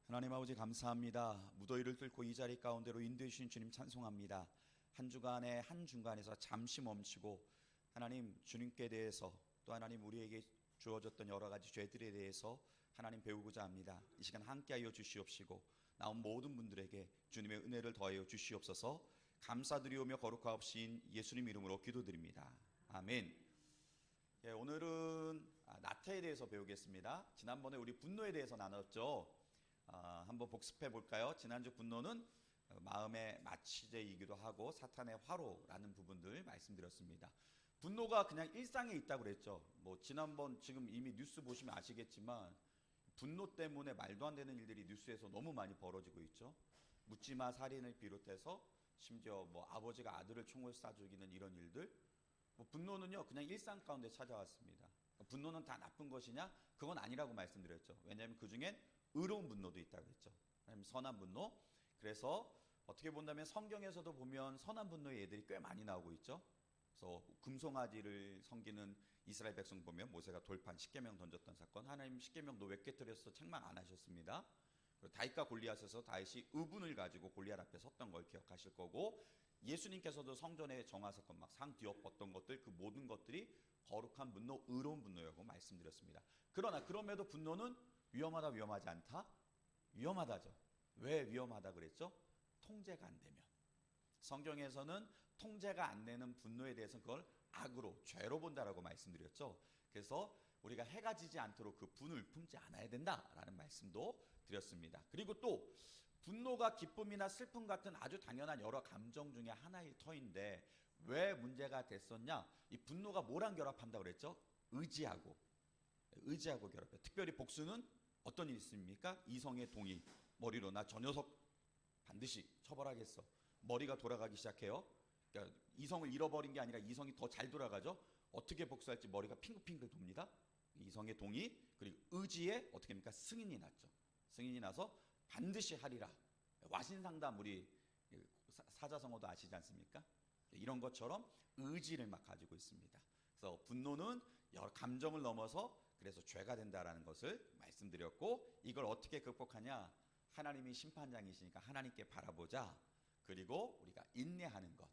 하나님 아버지 감사합니다. 무더위를 뚫고 이 자리 가운데로 인도해 주신 주님 찬송합니다. 한 주간의 한 중간에서 잠시 멈추고 하나님 주님께 대해서 또 하나님 우리에게 주어졌던 여러 가지 죄들에 대해서 하나님 배우고자 합니다. 이 시간 함께하여 주시옵시고 나온 모든 분들에게 주님의 은혜를 더하여 주시옵소서. 감사드리오며 거룩하옵신 예수님 이름으로 기도드립니다. 아멘. 오늘은 나태에 대해서 배우겠습니다. 지난번에 우리 분노에 대해서 나눴죠. 한번 복습해 볼까요? 지난주 분노는 마음의 마취제이기도 하고 사탄의 화로라는 부분들 말씀드렸습니다. 분노가 그냥 일상에 있다고 그랬죠. 지난번 지금 이미 뉴스 보시면 아시겠지만 분노 때문에 말도 안 되는 일들이 뉴스에서 너무 많이 벌어지고 있죠. 묻지마 살인을 비롯해서 심지어 아버지가 아들을 총을 쏴 죽이는 이런 일들. 분노는요 그냥 일상 가운데 찾아왔습니다. 분노는 다 나쁜 것이냐? 그건 아니라고 말씀드렸죠. 왜냐하면 그 중엔 의로운 분노도 있다고 했죠. 선한 분노. 그래서 어떻게 본다면 성경에서도 보면 선한 분노의 예들이 꽤 많이 나오고 있죠. 그래서 금송아지를 섬기는 이스라엘 백성 보면 모세가 돌판 십계명 던졌던 사건, 하나님 십계명 너 왜 깨뜨렸어 책망 안 하셨습니다. 그리고 다윗과 골리앗에서 다윗이 의분을 가지고 골리앗 앞에 섰던 걸 기억하실 거고, 예수님께서도 성전의 정화 사건 막 상 뒤엎었던 것들, 그 모든 것들이 거룩한 분노, 의로운 분노라고 말씀드렸습니다. 그러나 그럼에도 분노는 위험하다, 위험하지 않다? 위험하다죠. 왜 위험하다 그랬죠? 통제가 안 되면. 성경에서는 통제가 안 되는 분노에 대해서는 그걸 악으로, 죄로 본다라고 말씀드렸죠. 그래서 우리가 해가 지지 않도록 그 분을 품지 않아야 된다라는 말씀도 드렸습니다. 그리고 또 분노가 기쁨이나 슬픔 같은 아주 당연한 여러 감정 중에 하나일 터인데 왜 문제가 됐었냐? 이 분노가 뭐랑 결합한다고 그랬죠? 의지하고 결합해요. 특별히 복수는 어떤 일이 있습니까? 이성의 동의. 머리로 나 저 녀석 반드시 처벌하겠어. 머리가 돌아가기 시작해요. 그러니까 이성을 잃어버린 게 아니라 이성이 더 잘 돌아가죠. 어떻게 복수할지 머리가 핑글핑글 돕니다. 이성의 동의 그리고 의지에 어떻게 합니까? 승인이 났죠. 승인이 나서 반드시 하리라. 와신상담 우리 사자성어도 아시지 않습니까? 이런 것처럼 의지를 막 가지고 있습니다. 그래서 분노는 여러 감정을 넘어서 그래서 죄가 된다라는 것을 말씀드렸고, 이걸 어떻게 극복하냐? 하나님이 심판장이시니까 하나님께 바라보자. 그리고 우리가 인내하는 것.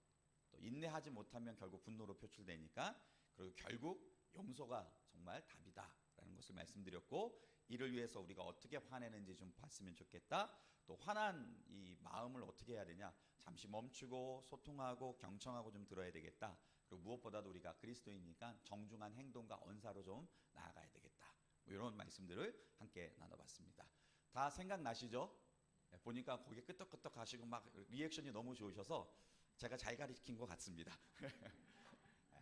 또 인내하지 못하면 결국 분노로 표출되니까, 그리고 결국 용서가 정말 답이다라는 것을 말씀드렸고, 이를 위해서 우리가 어떻게 화내는지 좀 봤으면 좋겠다. 또 화난 이 마음을 어떻게 해야 되냐? 잠시 멈추고 소통하고 경청하고 좀 들어야 되겠다. 그리고 무엇보다도 우리가 그리스도이니까 정중한 행동과 언사로 좀 나아가야 되겠다. 이런 말씀들을 함께 나눠봤습니다. 다 생각나시죠? 보니까 거기에 끄떡끄떡 하시고 막 리액션이 너무 좋으셔서 제가 잘 가르친 것 같습니다.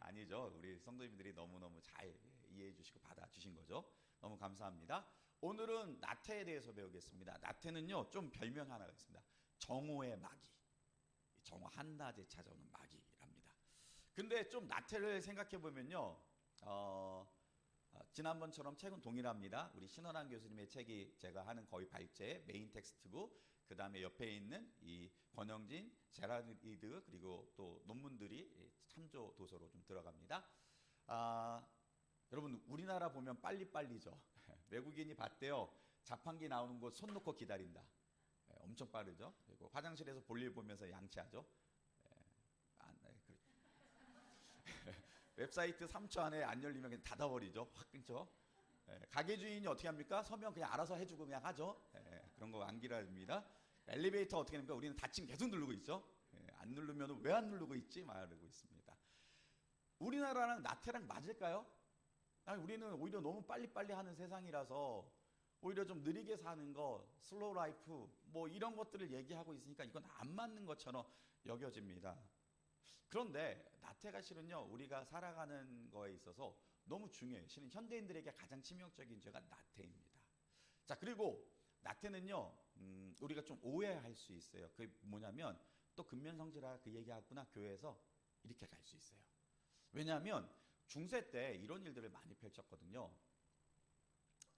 아니죠. 우리 성도님들이 너무너무 잘 이해해 주시고 받아주신 거죠. 너무 감사합니다. 오늘은 나태에 대해서 배우겠습니다. 나태는요 좀 별명 하나가 있습니다. 정오의 마귀. 정오 한낮에 찾아오는 마귀랍니다. 근데 좀 나태를 생각해 보면요, 지난번처럼 책은 동일합니다. 우리 신원환 교수님의 책이 제가 하는 거의 발제 메인 텍스트고, 그 다음에 옆에 있는 이 권영진, 제라리드 그리고 또 논문들이 참조 도서로 좀 들어갑니다. 여러분 우리나라 보면 빨리빨리죠. 외국인이 봤대요. 자판기 나오는 곳 손 놓고 기다린다. 엄청 빠르죠. 그리고 화장실에서 볼일 보면서 양치하죠. 웹사이트 3초 안에 안 열리면 그냥 닫아버리죠. 확 끊죠. 가게 주인이 어떻게 합니까? 서면 그냥 알아서 해주고 그냥 하죠. 그런 거 안기랍니다. 엘리베이터 어떻게 합니까? 우리는 닫히면 계속 누르고 있죠. 안 누르면 왜 안 누르고 있지? 말하고 있습니다. 우리나라랑 나태랑 맞을까요? 아니, 우리는 오히려 너무 빨리빨리 하는 세상이라서 오히려 좀 느리게 사는 거, 슬로우 라이프 이런 것들을 얘기하고 있으니까 이건 안 맞는 것처럼 여겨집니다. 그런데 나태가 실은요 우리가 살아가는 거에 있어서 너무 중요해요. 실은 현대인들에게 가장 치명적인 죄가 나태입니다. 자, 그리고 나태는요 우리가 좀 오해할 수 있어요. 그게 뭐냐면 또 근면성질아 그 얘기하구나 교회에서 이렇게 갈 수 있어요. 왜냐하면 중세 때 이런 일들을 많이 펼쳤거든요.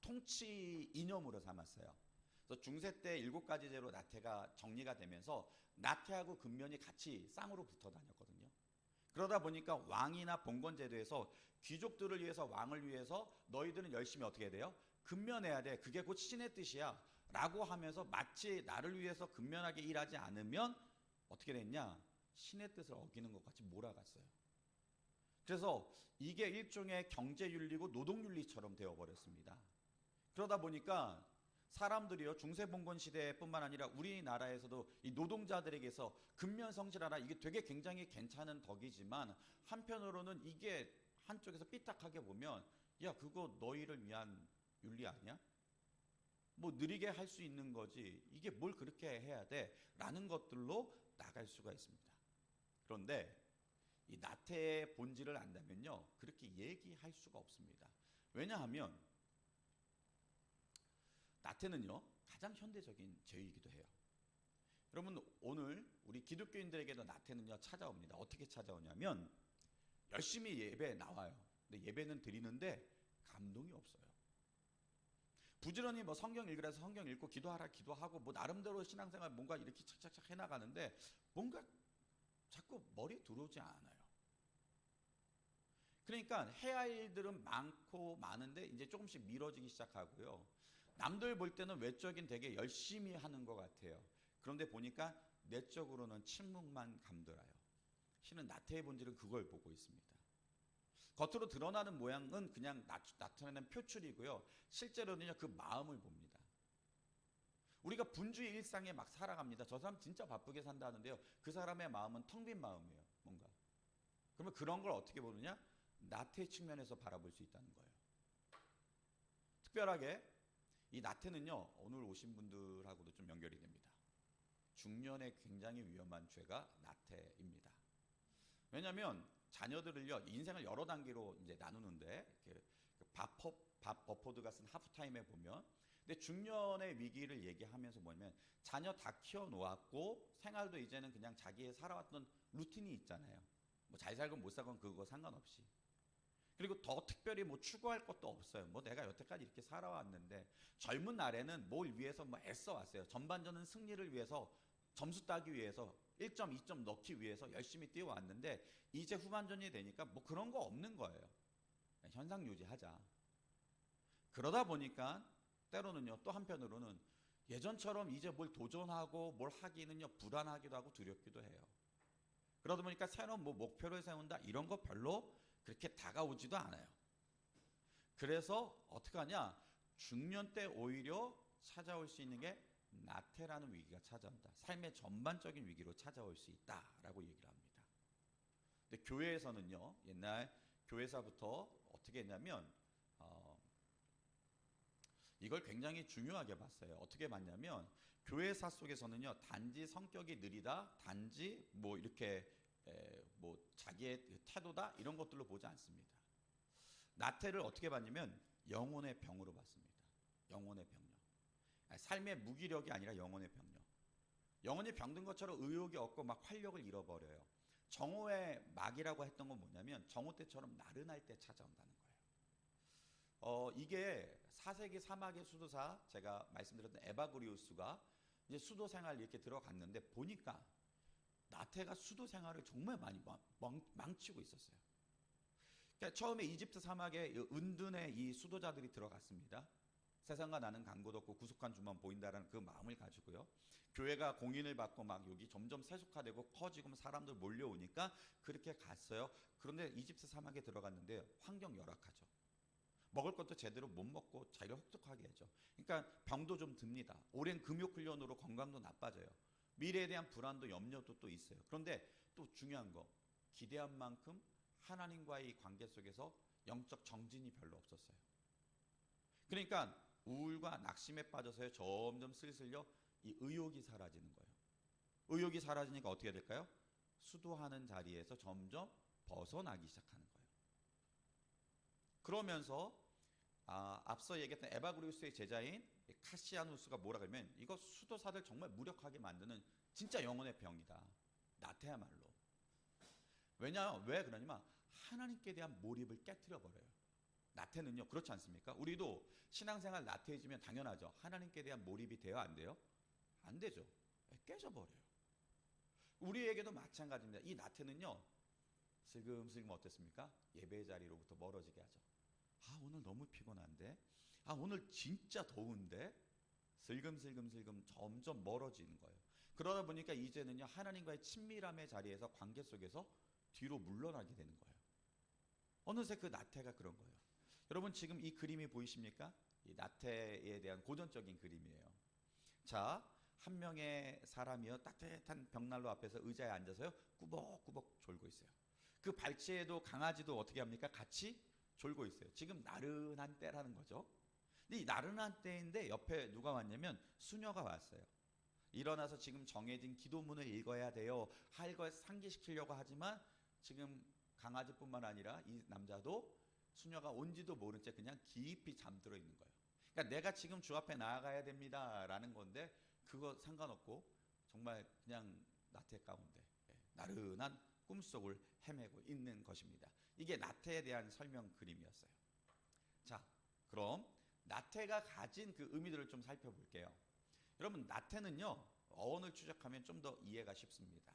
통치 이념으로 삼았어요. 그래서 중세 때 7가지 죄로 나태가 정리가 되면서 나태하고 근면이 같이 쌍으로 붙어 다녔거든요. 그러다 보니까 왕이나 봉건제도에서 귀족들을 위해서 왕을 위해서 너희들은 열심히 어떻게 해야 돼요? 근면해야 돼. 그게 곧 신의 뜻이야 라고 하면서 마치 나를 위해서 근면하게 일하지 않으면 어떻게 됐냐? 신의 뜻을 어기는 것 같이 몰아갔어요. 그래서 이게 일종의 경제윤리고 노동윤리처럼 되어버렸습니다. 그러다 보니까 사람들이요, 중세봉건 시대뿐만 아니라 우리나라에서도 이 노동자들에게서 근면성실하라, 이게 되게 굉장히 괜찮은 덕이지만 한편으로는 이게 한쪽에서 삐딱하게 보면 야, 그거 너희를 위한 윤리 아니야? 뭐 느리게 할 수 있는 거지 이게 뭘 그렇게 해야 돼? 라는 것들로 나갈 수가 있습니다. 그런데 이 나태의 본질을 안다면요, 그렇게 얘기할 수가 없습니다. 왜냐하면 나태는요, 가장 현대적인 죄이기도 해요. 여러분, 오늘 우리 기독교인들에게도 나태는요 찾아옵니다. 어떻게 찾아오냐면 열심히 예배에 나와요. 근데 예배는 드리는데 감동이 없어요. 부지런히 뭐 성경 읽으라서 성경 읽고 기도하라 기도하고 뭐 나름대로 신앙생활 뭔가 이렇게 착착착 해나가는데 뭔가 자꾸 머리에 들어오지 않아요. 그러니까 해야 할 일들은 많고 많은데 이제 조금씩 미뤄지기 시작하고요. 남들 볼 때는 외적인 되게 열심히 하는 것 같아요. 그런데 보니까 내적으로는 침묵만 감돌아요. 실은 나태의 본질은 그걸 보고 있습니다. 겉으로 드러나는 모양은 그냥 나타내는 표출이고요. 실제로는요, 그 마음을 봅니다. 우리가 분주의 일상에 막 살아갑니다. 저 사람 진짜 바쁘게 산다는데요, 그 사람의 마음은 텅 빈 마음이에요. 뭔가. 그러면 그런 걸 어떻게 보느냐? 나태 측면에서 바라볼 수 있다는 거예요. 특별하게 이 나태는요, 오늘 오신 분들하고도 좀 연결이 됩니다. 중년에 굉장히 위험한 죄가 나태입니다. 왜냐하면 자녀들을요, 인생을 여러 단계로 이제 나누는데, 밥 버포드가 쓴 하프타임에 보면, 근데 중년의 위기를 얘기하면서 뭐냐면 자녀 다 키워놓았고 생활도 이제는 그냥 자기의 살아왔던 루틴이 있잖아요. 뭐 잘 살건 못 살건 그거 상관없이. 그리고 더 특별히 뭐 추구할 것도 없어요. 뭐 내가 여태까지 이렇게 살아왔는데, 젊은 날에는 뭘 위해서 뭐 애써 왔어요. 전반전은 승리를 위해서, 점수 따기 위해서, 1점, 2점 넣기 위해서 열심히 뛰어왔는데 이제 후반전이 되니까 뭐 그런 거 없는 거예요. 현상 유지하자. 그러다 보니까 때로는요, 또 한편으로는 예전처럼 이제 뭘 도전하고 뭘 하기는요 불안하기도 하고 두렵기도 해요. 그러다 보니까 새로운 뭐 목표를 세운다 이런 거 별로 그렇게 다가오지도 않아요. 그래서 어떻게 하냐? 중년 때 오히려 찾아올 수 있는 게 나태라는 위기가 찾아온다. 삶의 전반적인 위기로 찾아올 수 있다라고 얘기를 합니다. 근데 교회에서는요, 옛날 교회사부터 어떻게 했냐면 이걸 굉장히 중요하게 봤어요. 어떻게 봤냐면 교회사 속에서는요, 단지 성격이 느리다, 단지 뭐 이렇게 뭐 자기의 태도다 이런 것들로 보지 않습니다. 나태를 어떻게 봤냐면 영혼의 병으로 봤습니다. 영혼의 병력. 삶의 무기력이 아니라 영혼의 병력. 영혼이 병든 것처럼 의욕이 없고 막 활력을 잃어버려요. 정오의 막이라고 했던 건 뭐냐면 정오 때처럼 나른할 때 찾아온다는 거예요. 이게 4세기 사막의 수도사, 제가 말씀드렸던 에바구리우스가 이제 수도 생활 이렇게 들어갔는데 보니까 나태가 수도 생활을 정말 많이 망치고 있었어요. 그러니까 처음에 이집트 사막에 은둔의 이 수도자들이 들어갔습니다. 세상과 나는 간곳 없고 구속한 주만 보인다라는 그 마음을 가지고요. 교회가 공인을 받고 막 여기 점점 세속화되고 커지고 사람들 몰려오니까 그렇게 갔어요. 그런데 이집트 사막에 들어갔는데 환경 열악하죠. 먹을 것도 제대로 못 먹고 자기를 혹독하게 하죠. 그러니까 병도 좀 듭니다. 오랜 금욕 훈련으로 건강도 나빠져요. 미래에 대한 불안도 염려도 또 있어요. 그런데 또 중요한 거, 기대한 만큼 하나님과의 관계 속에서 영적 정진이 별로 없었어요. 그러니까 우울과 낙심에 빠져서요, 점점 슬슬요 이 의욕이 사라지는 거예요. 의욕이 사라지니까 어떻게 될까요? 수도하는 자리에서 점점 벗어나기 시작하는 거예요. 그러면서 앞서 얘기했던 에바구리우스의 제자인 카시아누스가 뭐라 그러면 이거 수도사들 정말 무력하게 만드는 진짜 영혼의 병이다. 나태야말로. 왜 그러냐면 하나님께 대한 몰입을 깨트려 버려요. 나태는요, 그렇지 않습니까? 우리도 신앙생활 나태해지면 당연하죠. 하나님께 대한 몰입이 돼요, 안 돼요? 안 되죠. 깨져버려요. 우리에게도 마찬가지입니다. 이 나태는요, 슬금슬금 어땠습니까? 예배 자리로부터 멀어지게 하죠. 오늘 너무 피곤한데? 오늘 진짜 더운데? 슬금슬금 점점 멀어지는 거예요. 그러다 보니까 이제는요, 하나님과의 친밀함의 자리에서 관계 속에서 뒤로 물러나게 되는 거예요. 어느새 그 나태가 그런 거예요. 여러분 지금 이 그림이 보이십니까? 이 나태에 대한 고전적인 그림이에요. 자, 한 명의 사람이요, 따뜻한 벽난로 앞에서 의자에 앉아서요, 꾸벅꾸벅 졸고 있어요. 그 발치에도 강아지도 어떻게 합니까? 같이 졸고 있어요. 지금 나른한 때라는 거죠. 근데 이 나른한 때인데 옆에 누가 왔냐면 수녀가 왔어요. 일어나서 지금 정해진 기도문을 읽어야 돼요. 할 걸 상기시키려고 하지만 지금 강아지뿐만 아니라 이 남자도 수녀가 온지도 모른 채 그냥 깊이 잠들어 있는 거예요. 그러니까 내가 지금 주 앞에 나아가야 됩니다라는 건데 그거 상관없고 정말 그냥 나태 가운데 나른한 꿈속을 헤매고 있는 것입니다. 이게 나태에 대한 설명 그림이었어요. 자, 그럼 나태가 가진 그 의미들을 좀 살펴볼게요. 여러분 나태는요, 어원을 추적하면 좀 더 이해가 쉽습니다.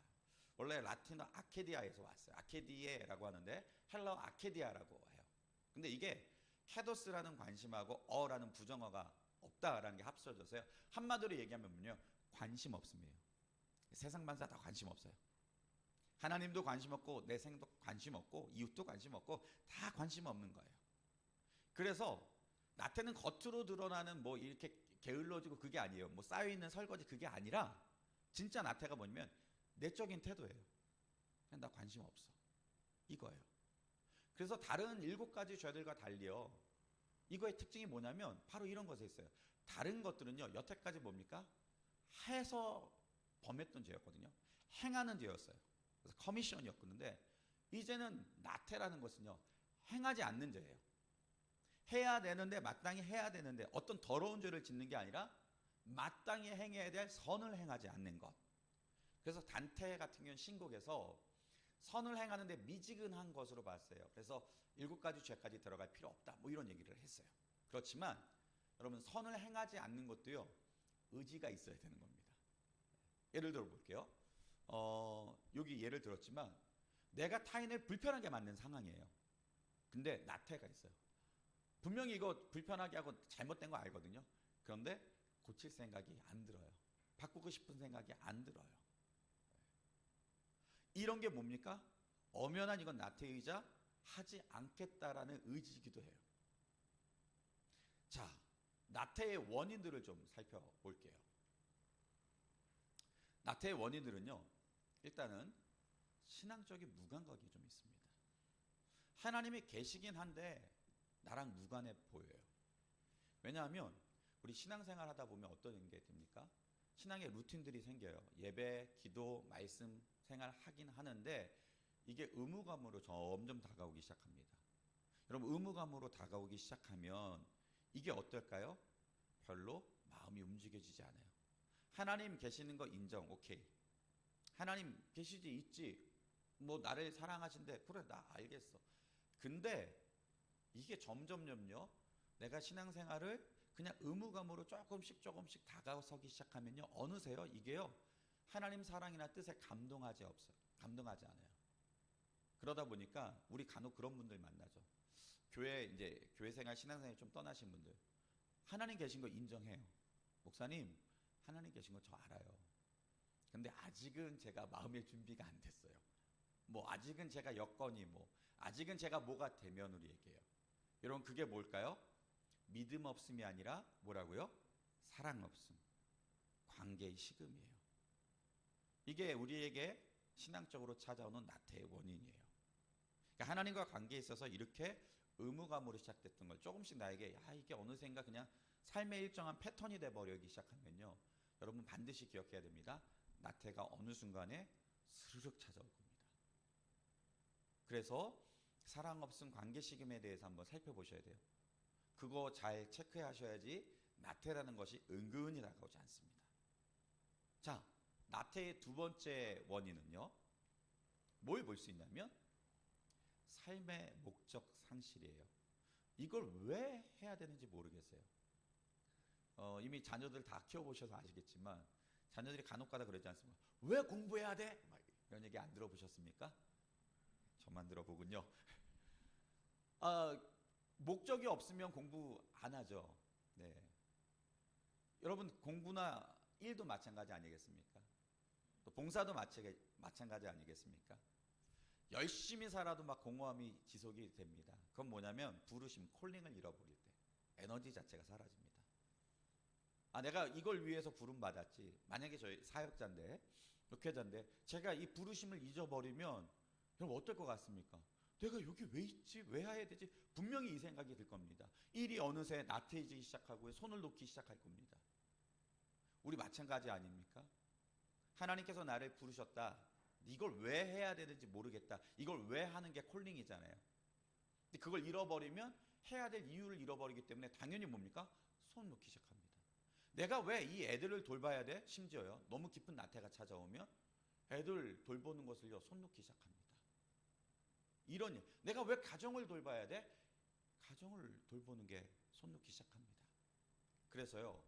원래 라틴어 아케디아에서 왔어요. 아케디에라고 하는데 헬라어 아케디아라고 해요. 근데 이게 캐도스라는 관심하고 어라는 부정어가 없다라는 게 합쳐져서요, 한마디로 얘기하면요, 관심 없음이에요. 세상 만사 다 관심 없어요. 하나님도 관심 없고 내 생도 관심 없고 이웃도 관심 없고 다 관심 없는 거예요. 그래서 나태는 겉으로 드러나는 뭐 이렇게 게을러지고 그게 아니에요. 뭐 쌓여있는 설거지 그게 아니라 진짜 나태가 뭐냐면 내적인 태도예요. 그냥 나 관심 없어, 이거예요. 그래서 다른 7가지 죄들과 달리요, 이거의 특징이 뭐냐면 바로 이런 것에 있어요. 다른 것들은요, 여태까지 뭡니까? 해서 범했던 죄였거든요. 행하는 죄였어요. 그래서 커미션이었는데 이제는 나태라는 것은요, 행하지 않는 죄예요. 해야 되는데, 마땅히 해야 되는데 어떤 더러운 죄를 짓는 게 아니라 마땅히 행해야 될 선을 행하지 않는 것. 그래서 단테 같은 경우는 신곡에서 선을 행하는데 미지근한 것으로 봤어요. 그래서 7가지 죄까지 들어갈 필요 없다, 뭐 이런 얘기를 했어요. 그렇지만 여러분, 선을 행하지 않는 것도요, 의지가 있어야 되는 겁니다. 예를 들어 볼게요. 여기 예를 들었지만 내가 타인을 불편하게 만든 상황이에요. 근데 나태가 있어요. 분명히 이거 불편하게 하고 잘못된 거 알거든요. 그런데 고칠 생각이 안 들어요. 바꾸고 싶은 생각이 안 들어요. 이런 게 뭡니까? 엄연한 이건 나태이자 하지 않겠다라는 의지이기도 해요. 자, 나태의 원인들을 좀 살펴볼게요. 나태의 원인들은요, 일단은 신앙적인 무감각이 좀 있습니다. 하나님이 계시긴 한데 나랑 무관해 보여요. 왜냐하면 우리 신앙생활 하다 보면 어떤 게 됩니까? 신앙의 루틴들이 생겨요. 예배, 기도, 말씀 생활 하긴 하는데 이게 의무감으로 점점 다가오기 시작합니다. 여러분, 의무감으로 다가오기 시작하면 이게 어떨까요? 별로 마음이 움직여지지 않아요. 하나님 계시는 거 인정, 오케이. 하나님 계시지, 있지. 뭐 나를 사랑하신대, 그래, 나 알겠어. 근데 이게 점점요, 내가 신앙생활을 그냥 의무감으로 조금씩 다가서기 시작하면요, 어느새요, 이게요, 하나님 사랑이나 뜻에 감동하지 않아요. 그러다 보니까 우리 간혹 그런 분들 만나죠. 교회 생활, 신앙생활 좀 떠나신 분들, 하나님 계신 거 인정해요. 목사님, 하나님 계신 거 저 알아요. 근데 아직은 제가 마음의 준비가 안 됐어요. 뭐 아직은 제가 여건이 아직은 제가 뭐가 되면 우리 얘기해요. 여러분, 그게 뭘까요? 믿음 없음이 아니라 뭐라고요? 사랑 없음, 관계의 식음이에요. 이게 우리에게 신앙적으로 찾아오는 나태의 원인이에요. 그러니까 하나님과 관계에 있어서 이렇게 의무감으로 시작됐던 걸 조금씩 나에게 이게 어느샌가 그냥 삶의 일정한 패턴이 돼버리기 시작하면요, 여러분 반드시 기억해야 됩니다. 나태가 어느 순간에 스르륵 찾아올 겁니다. 그래서 사랑 없음, 관계 식음에 대해서 한번 살펴보셔야 돼요. 그거 잘 체크하셔야지 나태라는 것이 은근히 다가오지 않습니다. 자, 나태의 두 번째 원인은요, 뭘 볼 수 있냐면 삶의 목적 상실이에요. 이걸 왜 해야 되는지 모르겠어요. 이미 자녀들 다 키워보셔서 아시겠지만 자녀들이 간혹가다 그러지 않습니까? 왜 공부해야 돼? 막 이런 얘기 안 들어보셨습니까? 저만 들어보군요. 목적이 없으면 공부 안 하죠. 네. 여러분 공부나 일도 마찬가지 아니겠습니까? 또 봉사도 마찬가지 아니겠습니까? 열심히 살아도 막 공허함이 지속이 됩니다. 그건 뭐냐면 부르심, 콜링을 잃어버릴 때 에너지 자체가 사라집니다. 아, 내가 이걸 위해서 부름 받았지. 만약에 저희 사역자인데, 목회자인데 제가 이 부르심을 잊어버리면 여러분 어떨 것 같습니까? 내가 여기 왜 있지? 왜 해야 되지? 분명히 이 생각이 들 겁니다. 일이 어느새 나태해지기 시작하고 손을 놓기 시작할 겁니다. 우리 마찬가지 아닙니까? 하나님께서 나를 부르셨다. 이걸 왜 해야 되는지 모르겠다. 이걸 왜 하는 게 콜링이잖아요. 근데 그걸 잃어버리면 해야 될 이유를 잃어버리기 때문에 당연히 뭡니까? 손 놓기 시작합니다. 내가 왜 이 애들을 돌봐야 돼? 심지어요. 너무 깊은 나태가 찾아오면 애들 돌보는 것을요. 손 놓기 시작합니다. 이런 일. 내가 왜 가정을 돌봐야 돼? 가정을 돌보는 게 손 놓기 시작합니다. 그래서요.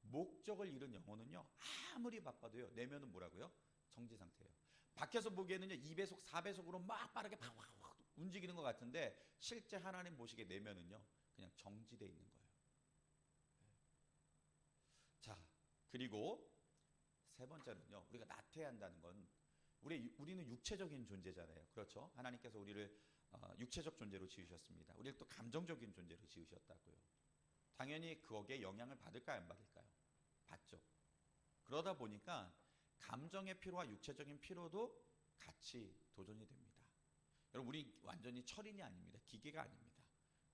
목적을 잃은 영혼은요. 아무리 바빠도요. 내면은 뭐라고요? 정지 상태예요. 밖에서 보기에는요. 2배속, 4배속으로 막 빠르게 팍 움직이는 것 같은데 실제 하나님 보시기에 내면은요. 그냥 정지되어 있는 거예요. 자, 그리고 세 번째는요. 우리가 나태한다는 건 우리는 육체적인 존재잖아요. 그렇죠? 하나님께서 우리를 육체적 존재로 지으셨습니다. 우리를 또 감정적인 존재로 지으셨다고요. 당연히 거기에 영향을 받을까요? 안 받을까요? 받죠. 그러다 보니까 감정의 피로와 육체적인 피로도 같이 도전이 됩니다. 여러분 우리 완전히 철인이 아닙니다. 기계가 아닙니다.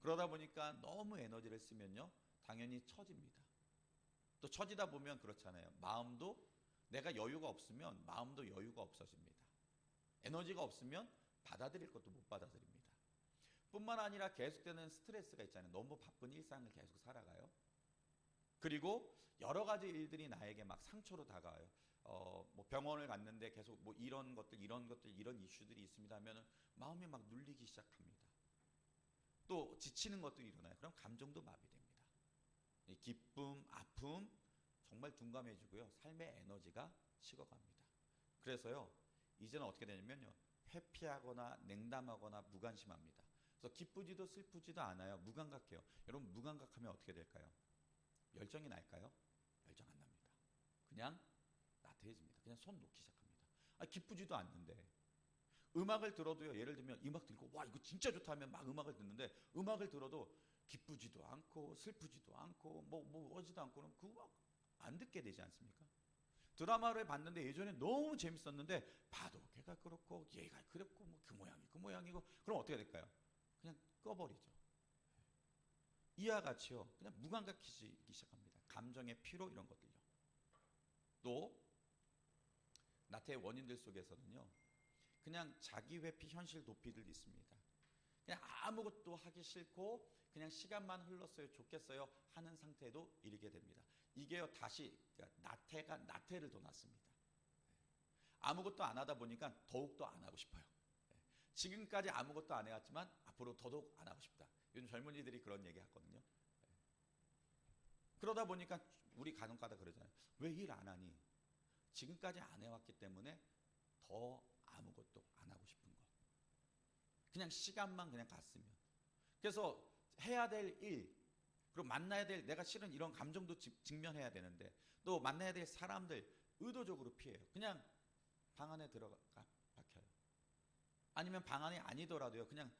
그러다 보니까 너무 에너지를 쓰면요. 당연히 처집니다. 또 처지다 보면 그렇잖아요. 마음도 내가 여유가 없으면 마음도 여유가 없어집니다. 에너지가 없으면 받아들일 것도 못 받아들입니다. 뿐만 아니라 계속되는 스트레스가 있잖아요. 너무 바쁜 일상을 계속 살아가요. 그리고 여러 가지 일들이 나에게 막 상처로 다가와요. 뭐 병원을 갔는데 계속 뭐 이런 것들 이런 이슈들이 있습니다 하면은 마음이 막 눌리기 시작합니다. 또 지치는 것들이 일어나요. 그럼 감정도 마비됩니다. 이 기쁨, 아픔 정말 둔감해지고요. 삶의 에너지가 식어갑니다. 그래서요. 이제는 어떻게 되냐면요. 회피하거나 냉담하거나 무관심합니다. 그래서 기쁘지도 슬프지도 않아요. 무감각해요. 여러분 무감각하면 어떻게 될까요? 열정이 날까요? 열정 안 납니다. 그냥 나태해집니다. 그냥 손 놓기 시작합니다. 기쁘지도 않는데 음악을 들어도요. 예를 들면 음악 들고 와 이거 진짜 좋다 하면 막 음악을 듣는데 음악을 들어도 기쁘지도 않고 슬프지도 않고 뭐 어지도 않고는 그 음악 안 듣게 되지 않습니까? 드라마를 봤는데 예전에 너무 재밌었는데 봐도 걔가 그렇고 얘가 그렇고 뭐 그 모양이고 그럼 어떻게 될까요? 그냥 꺼버리죠. 이와 같이요. 그냥 무감각해지기 시작합니다. 감정의 피로 이런 것들요. 또 나태의 원인들 속에서는요. 그냥 자기 회피 현실 도피들 있습니다. 그냥 아무것도 하기 싫고 그냥 시간만 흘렀어요 좋겠어요 하는 상태도 이르게 됩니다. 이게요 다시 나태가 나태를 더 낳습니다. 아무것도 안 하다 보니까 더욱더 안 하고 싶어요. 지금까지 아무것도 안 해왔지만 앞으로 더더욱 안 하고 싶다. 요즘 젊은이들이 그런 얘기 하거든요. 그러다 보니까 우리 간혹가다 그러잖아요. 왜 일 안 하니? 지금까지 안 해왔기 때문에 더 아무것도 안 하고 싶은 거. 그냥 시간만 그냥 갔으면. 그래서 해야 될 일, 그리고 만나야 될 내가 실은 이런 감정도 직면해야 되는데 또 만나야 될 사람들 의도적으로 피해요. 그냥 방 안에 들어가 박혀요. 아니면 방 안이 아니더라도요. 그냥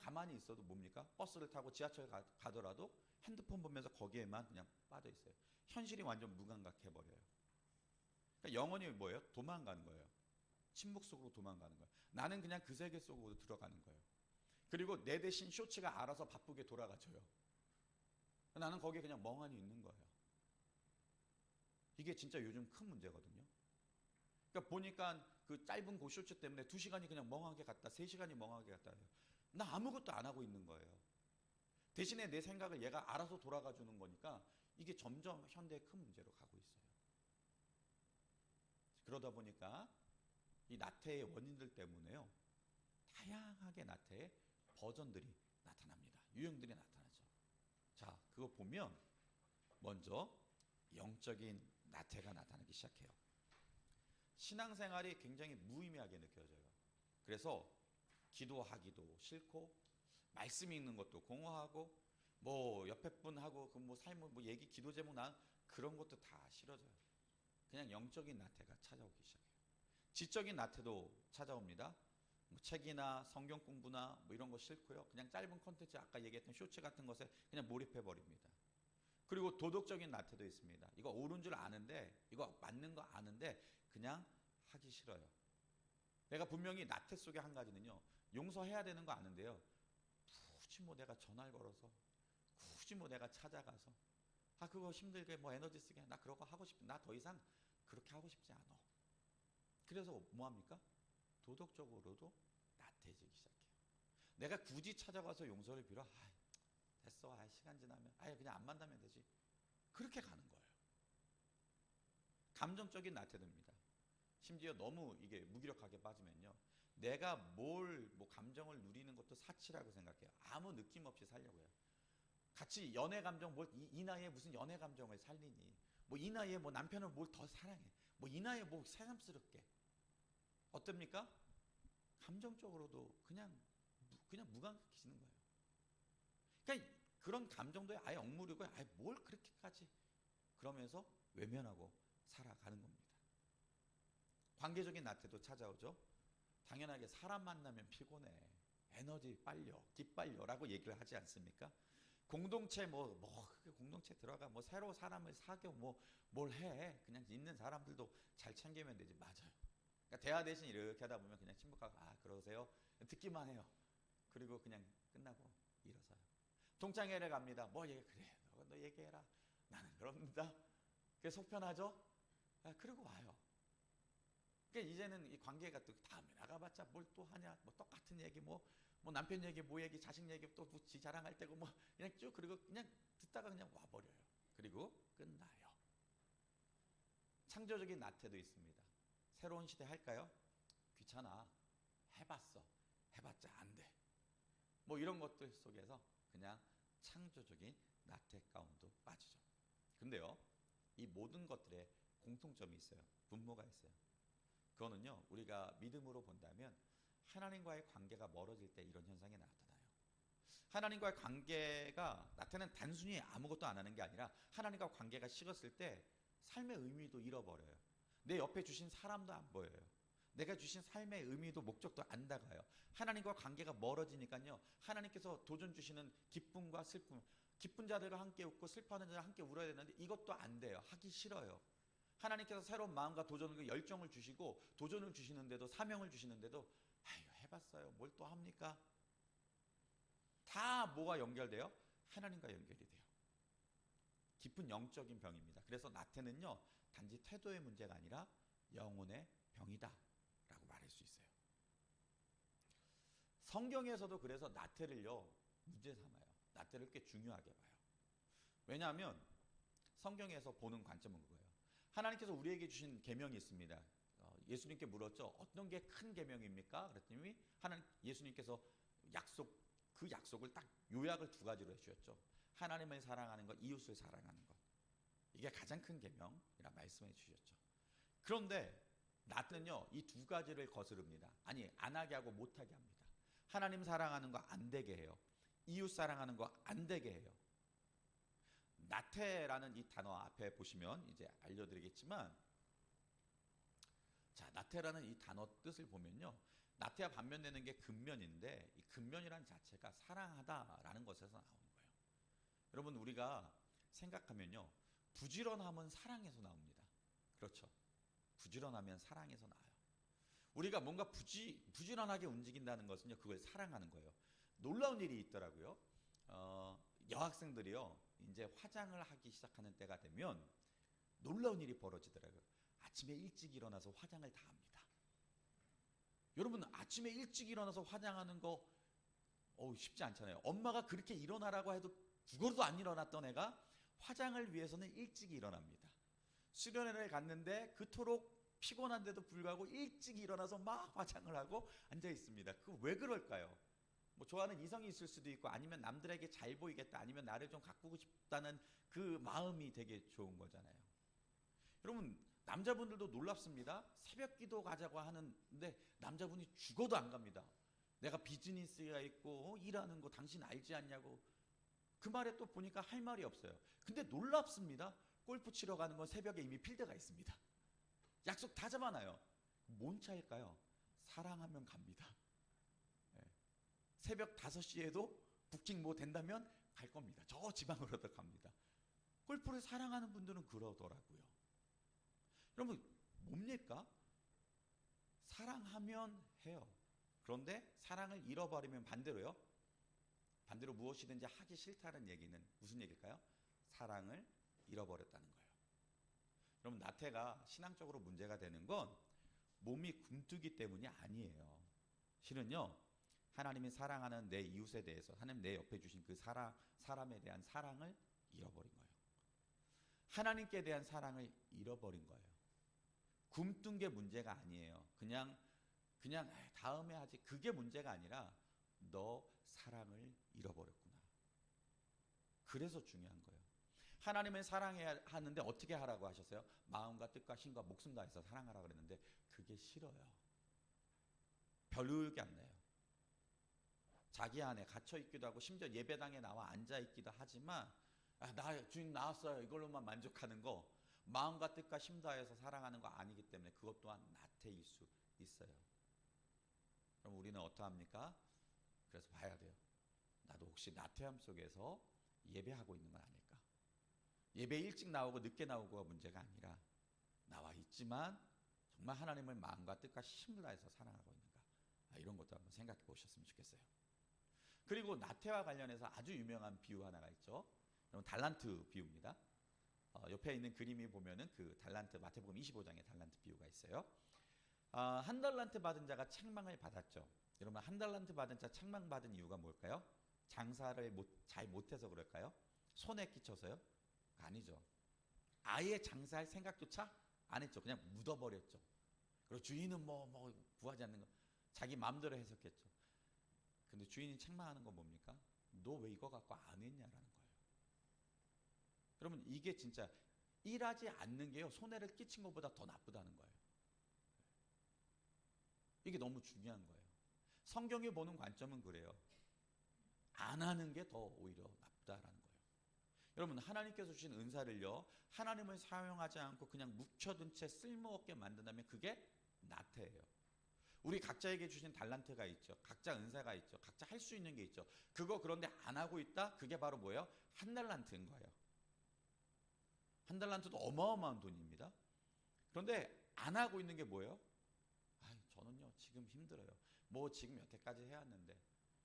가만히 있어도 뭡니까? 버스를 타고 지하철 가더라도 핸드폰 보면서 거기에만 그냥 빠져 있어요. 현실이 완전 무감각해버려요. 그러니까 영혼이 뭐예요? 도망가는 거예요. 침묵 속으로 도망가는 거예요. 나는 그냥 그 세계 속으로 들어가는 거예요. 그리고 내 대신 쇼츠가 알아서 바쁘게 돌아가줘요. 나는 거기에 그냥 멍하니 있는 거예요. 이게 진짜 요즘 큰 문제거든요. 그러니까 보니까 그 짧은 그 쇼츠 때문에 2시간이 그냥 멍하게 갔다 3시간이 멍하게 갔다 해요. 나 아무것도 안 하고 있는 거예요. 대신에 내 생각을 얘가 알아서 돌아가 주는 거니까 이게 점점 현대의 큰 문제로 가고 있어요. 그러다 보니까 이 나태의 원인들 때문에요. 다양하게 나태의 버전들이 나타납니다. 유형들이 나타나죠. 자, 그거 보면 먼저 영적인 나태가 나타나기 시작해요. 신앙생활이 굉장히 무의미하게 느껴져요. 그래서 기도하기도 싫고 말씀 읽는 것도 공허하고 뭐 옆에 분하고 그 뭐 삶을 뭐 얘기 기도 제목 난 그런 것도 다 싫어져요. 그냥 영적인 나태가 찾아오기 시작해요. 지적인 나태도 찾아옵니다. 뭐 책이나 성경 공부나 뭐 이런 거 싫고요. 그냥 짧은 콘텐츠, 아까 얘기했던 쇼츠 같은 것에 그냥 몰입해 버립니다. 그리고 도덕적인 나태도 있습니다. 이거 옳은 줄 아는데, 이거 맞는 거 아는데 그냥 하기 싫어요. 내가 분명히 나태 속에 한 가지는요, 용서해야 되는 거 아는데요, 굳이 뭐 내가 전화를 걸어서, 굳이 뭐 내가 찾아가서, 그거 힘들게 뭐 에너지 쓰게, 나 그런 거 하고 싶어, 나 더 이상 그렇게 하고 싶지 않아. 그래서 뭐 합니까? 도덕적으로도 나태해지기 시작해요. 내가 굳이 찾아가서 용서를 빌어, 됐어, 시간 지나면, 그냥 안 만나면 되지, 그렇게 가는 거예요. 감정적인 나태도입니다. 심지어 너무 이게 무기력하게 빠지면요, 내가 뭐 감정을 누리는 것도 사치라고 생각해요. 아무 느낌 없이 살려고 해요. 같이 연애 감정, 이 나이에 무슨 연애 감정을 살리니, 뭐 이 나이에 뭐 남편을 뭘 더 사랑해, 뭐 이 나이에 뭐 새삼스럽게, 어떻습니까? 감정적으로도 그냥 무감각해지는 거예요. 그러니까 그런 감정도에 아예 억누르고, 뭘 그렇게까지, 그러면서 외면하고 살아가는 겁니다. 관계적인 나태도 찾아오죠. 당연하게 사람 만나면 피곤해, 에너지 빨려, 기빨려라고 얘기를 하지 않습니까? 공동체 공동체 들어가 뭐 새로 사람을 사귀어 뭘 해, 그냥 있는 사람들도 잘 챙기면 되지. 맞아요. 그러니까 대화 대신 이렇게 하다 보면 그냥 침묵하고, 그러세요, 듣기만 해요. 그리고 그냥 끝나고 일어서요. 동창회를 갑니다. 뭐 얘기, 그래 너 얘기해라, 나는 그럽니다. 그게 속편하죠. 그리고 와요. 그러니까 이제는 이 관계가 또 다음에 나가봤자 뭘 또 하냐, 뭐 똑같은 얘기, 뭐 남편 얘기, 뭐 얘기, 자식 얘기 또 지 자랑할 때고, 뭐 그냥 쭉, 그리고 그냥 듣다가 그냥 와버려요. 그리고 끝나요. 창조적인 나태도 있습니다. 새로운 시대 할까요? 귀찮아, 해봤자 안 돼, 뭐 이런 것들 속에서 그냥 창조적인 나태 가운데 빠지죠. 근데요, 이 모든 것들에 공통점이 있어요. 분모가 있어요. 그거는요, 우리가 믿음으로 본다면 하나님과의 관계가 멀어질 때 이런 현상이 나타나요. 하나님과의 관계가 나태는 단순히 아무것도 안 하는 게 아니라, 하나님과 관계가 식었을 때 삶의 의미도 잃어버려요. 내 옆에 주신 사람도 안 보여요. 내가 주신 삶의 의미도 목적도 안 다가요. 하나님과 관계가 멀어지니까요, 하나님께서 도전 주시는 기쁨과 슬픔, 기쁜 자들과 함께 웃고 슬퍼하는 자들과 함께 울어야 되는데 이것도 안 돼요. 하기 싫어요. 하나님께서 새로운 마음과 도전과 열정을 주시고 도전을 주시는데도, 사명을 주시는데도 해봤어요, 뭘 또 합니까? 다 뭐가 연결돼요? 하나님과 연결이 돼요. 깊은 영적인 병입니다. 그래서 나태는요, 단지 태도의 문제가 아니라 영혼의 병이다 라고 말할 수 있어요. 성경에서도 그래서 나태를요, 문제 삼아요. 나태를 꽤 중요하게 봐요. 왜냐하면 성경에서 보는 관점은 그거예요. 하나님께서 우리에게 주신 계명이 있습니다. 예수님께 물었죠. 어떤 게 큰 계명입니까? 그랬더니 예수님께서 그 약속을 딱 요약을 두 가지로 해주셨죠. 하나님을 사랑하는 것, 이웃을 사랑하는 것. 이게 가장 큰 계명이라 말씀해 주셨죠. 그런데 나태는요, 이 두 가지를 거스릅니다. 안 하게 하고 못 하게 합니다. 하나님 사랑하는 거 안 되게 해요. 이웃 사랑하는 거 안 되게 해요. 나태라는 이 단어 앞에 보시면 이제 알려드리겠지만, 자, 나태라는 이 단어 뜻을 보면요, 나태와 반면되는 게 근면인데, 이 근면이라는 자체가 사랑하다라는 것에서 나오는 거예요. 여러분, 우리가 생각하면요, 부지런함은 사랑에서 나옵니다. 그렇죠? 부지런하면 사랑에서 나와요. 우리가 뭔가 부지런하게 움직인다는 것은요, 그걸 사랑하는 거예요. 놀라운 일이 있더라고요. 여학생들이요, 이제 화장을 하기 시작하는 때가 되면 놀라운 일이 벌어지더라고요. 아침에 일찍 일어나서 화장을 다 합니다. 여러분, 아침에 일찍 일어나서 화장하는 거 쉽지 않잖아요. 엄마가 그렇게 일어나라고 해도 죽어도 안 일어났던 애가 화장을 위해서는 일찍 일어납니다. 수련회를 갔는데 그토록 피곤한데도 불구하고 일찍 일어나서 막 화장을 하고 앉아 있습니다. 그거 왜 그럴까요? 뭐 좋아하는 이성이 있을 수도 있고, 아니면 남들에게 잘 보이겠다, 아니면 나를 좀 가꾸고 싶다는 그 마음이 되게 좋은 거잖아요. 여러분, 남자분들도 놀랍습니다. 새벽 기도 가자고 하는데 남자분이 죽어도 안 갑니다. 내가 비즈니스가 있고 일하는 거 당신 알지 않냐고. 그 말에 또 보니까 할 말이 없어요. 근데 놀랍습니다. 골프 치러 가는 건 새벽에 이미 필드가 있습니다. 약속 다 잡아놔요. 뭔 차일까요? 사랑하면 갑니다. 예. 새벽 5시에도 부킹 뭐 된다면 갈 겁니다. 저 지방으로도 갑니다. 골프를 사랑하는 분들은 그러더라고요. 여러분 뭡니까? 사랑하면 해요. 그런데 사랑을 잃어버리면 반대로요. 반대로 무엇이든지 하기 싫다는 얘기는 무슨 얘기일까요? 사랑을 잃어버렸다는 거예요. 여러분 나태가 신앙적으로 문제가 되는 건 몸이 굼뜨기 때문이 아니에요. 실은요. 하나님이 사랑하는 내 이웃에 대해서 하나님 내 옆에 주신 그 사람에 대한 사랑을 잃어버린 거예요. 하나님께 대한 사랑을 잃어버린 거예요. 굼뜬 게 문제가 아니에요. 그냥 다음에 하지 그게 문제가 아니라 너 사랑을 잃어버렸구나. 그래서 중요한 거예요. 하나님을 사랑해야 하는데 어떻게 하라고 하셨어요? 마음과 뜻과 힘과 목숨 다해서 사랑하라고 그랬는데 그게 싫어요. 별 의욕이 안 나요. 자기 안에 갇혀 있기도 하고 심지어 예배당에 나와 앉아 있기도 하지만 나 주님 나왔어요. 이걸로만 만족하는 거 마음과 뜻과 힘 다해서 사랑하는 거 아니기 때문에 그것 또한 나태일 수 있어요. 그럼 우리는 어떠합니까? 그래서 봐야 돼요. 나도 혹시 나태함 속에서 예배하고 있는 건 아닐까? 예배 일찍 나오고 늦게 나오고가 문제가 아니라 나와 있지만 정말 하나님을 마음과 뜻과 힘을 다해서 사랑하고 있는가? 이런 것도 한번 생각해 보셨으면 좋겠어요. 그리고 나태와 관련해서 아주 유명한 비유 하나가 있죠. 달란트 비유입니다. 옆에 있는 그림이 보면은 그 달란트 마태복음 25장에 달란트 비유가 있어요. 한 달란트 받은 자가 책망을 받았죠. 여러분 한 달란트 받은 자 책망 받은 이유가 뭘까요? 장사를 잘 못해서 그럴까요? 손에 끼쳐서요? 아니죠. 아예 장사할 생각조차 안 했죠. 그냥 묻어버렸죠. 그리고 주인은 뭐 구하지 않는 거 자기 마음대로 해석했죠. 근데 주인이 책망하는 건 뭡니까? 너 왜 이거 갖고 안 했냐라는 거예요. 여러분 이게 진짜 일하지 않는 게요. 손해를 끼친 것보다 더 나쁘다는 거예요. 이게 너무 중요한 거예요. 성경이 보는 관점은 그래요. 안 하는 게 더 오히려 나쁘다라는 거예요. 여러분 하나님께서 주신 은사를요. 하나님을 사용하지 않고 그냥 묵혀둔 채 쓸모없게 만든다면 그게 나태예요. 우리 각자에게 주신 달란트가 있죠. 각자 은사가 있죠. 각자 할 수 있는 게 있죠. 그거 그런데 안 하고 있다? 그게 바로 뭐예요? 한 달란트인 거예요. 한 달란트도 어마어마한 돈입니다. 그런데 안 하고 있는 게 뭐예요? 저는요 지금 힘들어요. 뭐 지금 여태까지 해왔는데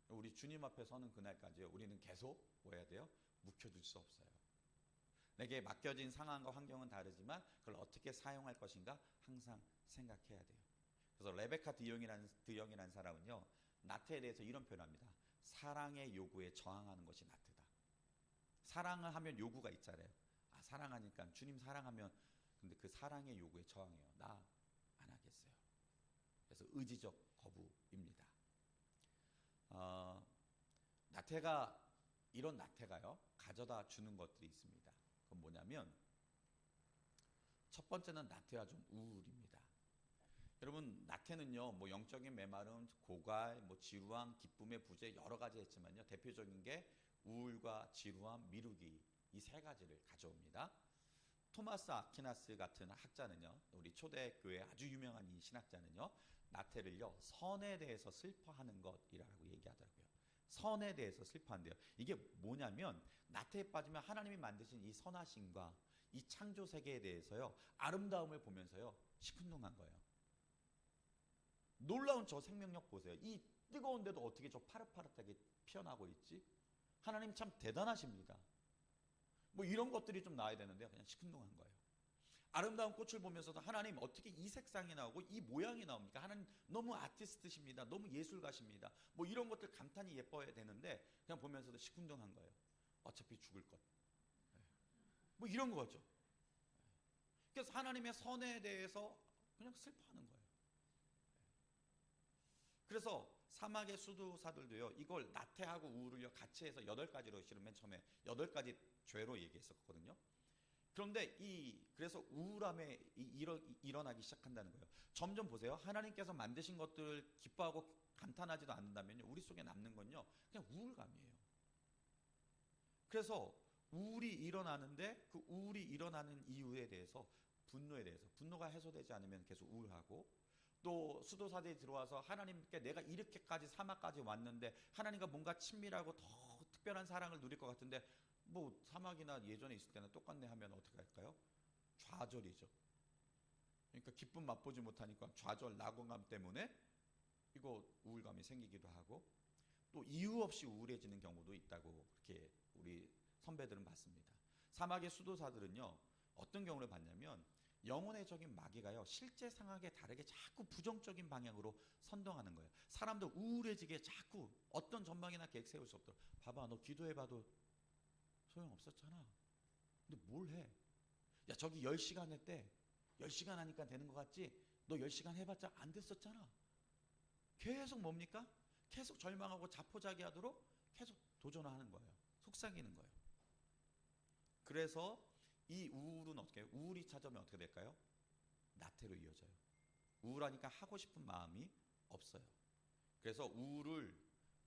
우리 주님 앞에 서는 그날까지요. 우리는 계속 뭐 해야 돼요? 묵혀둘 수 없어요. 내게 맡겨진 상황과 환경은 다르지만 그걸 어떻게 사용할 것인가 항상 생각해야 돼요. 그래서 레베카 드영이라는 사람은요. 나태에 대해서 이런 표현합니다. 사랑의 요구에 저항하는 것이 나태다. 사랑을 하면 요구가 있잖아요. 사랑하니까 주님 사랑하면 근데 그 사랑의 요구에 저항해요. 나 안 하겠어요. 그래서 의지적 거부입니다. 나태가 이런 나태가요. 가져다 주는 것들이 있습니다. 그건 뭐냐면 첫 번째는 나태와 좀 우울입니다. 여러분 나태는요. 뭐 영적인 메마름, 고갈, 뭐 지루함, 기쁨의 부재 여러 가지 했지만요. 대표적인 게 우울과 지루함, 미루기 이 세 가지를 가져옵니다. 토마스 아퀴나스 같은 학자는요. 우리 초대교회 아주 유명한 이 신학자는요. 나태를요. 선에 대해서 슬퍼하는 것이라고 얘기하더라고요. 선에 대해서 슬퍼한대요. 이게 뭐냐면 나태에 빠지면 하나님이 만드신 이 선하심과 이 창조 세계에 대해서요. 아름다움을 보면서요. 시큰둥한 거예요. 놀라운 저 생명력 보세요. 이 뜨거운데도 어떻게 저 파릇파릇하게 피어나고 있지? 하나님 참 대단하십니다. 뭐 이런 것들이 좀 나와야 되는데 그냥 시큰둥한 거예요. 아름다운 꽃을 보면서도 하나님 어떻게 이 색상이 나오고 이 모양이 나옵니까? 하나님 너무 아티스트십니다. 너무 예술가십니다. 뭐 이런 것들 감탄이 예뻐야 되는데 그냥 보면서도 시큰둥한 거예요. 어차피 죽을 것. 뭐 이런 거죠. 그래서 하나님의 선에 대해서 그냥 슬퍼하는 거예요. 그래서 사막의 수도사들도요. 이걸 나태하고 우울을요 같이 해서 8가지로 실은 맨 처음에 8가지 죄로 얘기했었거든요. 그런데 그래서 우울함에 일어나기 시작한다는 거예요. 점점 보세요. 하나님께서 만드신 것들을 기뻐하고 감탄하지도 않는다면요. 우리 속에 남는 건요. 그냥 우울감이에요. 그래서 우울이 일어나는데 그 우울이 일어나는 이유에 대해서 분노에 대해서 분노가 해소되지 않으면 계속 우울하고, 또 수도사들이 들어와서 하나님께 내가 이렇게까지 사막까지 왔는데 하나님과 뭔가 친밀하고 더 특별한 사랑을 누릴 것 같은데 뭐 사막이나 예전에 있을 때는 똑같네 하면 어떻게 할까요? 좌절이죠. 그러니까 기쁨 맛보지 못하니까 좌절, 낙원감 때문에 이거 우울감이 생기기도 하고, 또 이유 없이 우울해지는 경우도 있다고 그렇게 우리 선배들은 봤습니다. 사막의 수도사들은요, 어떤 경우를 봤냐면 영혼의 적인 마귀가요, 실제 상황에 다르게 자꾸 부정적인 방향으로 선동하는 거예요. 사람들 우울해지게 자꾸 어떤 전망이나 계획 세울 수 없도록. 봐봐, 너 기도해봐도 소용없었잖아. 근데 뭘 해? 야, 저기 10시간 했대. 10시간 하니까 되는 것 같지? 너 10시간 해봤자 안 됐었잖아. 계속 뭡니까? 계속 절망하고 자포자기하도록 계속 도전하는 거예요. 속삭이는 거예요. 그래서 이 우울은 어떻게 해요? 우울이 찾아오면 어떻게 될까요? 나태로 이어져요. 우울하니까 하고 싶은 마음이 없어요. 그래서 우울을,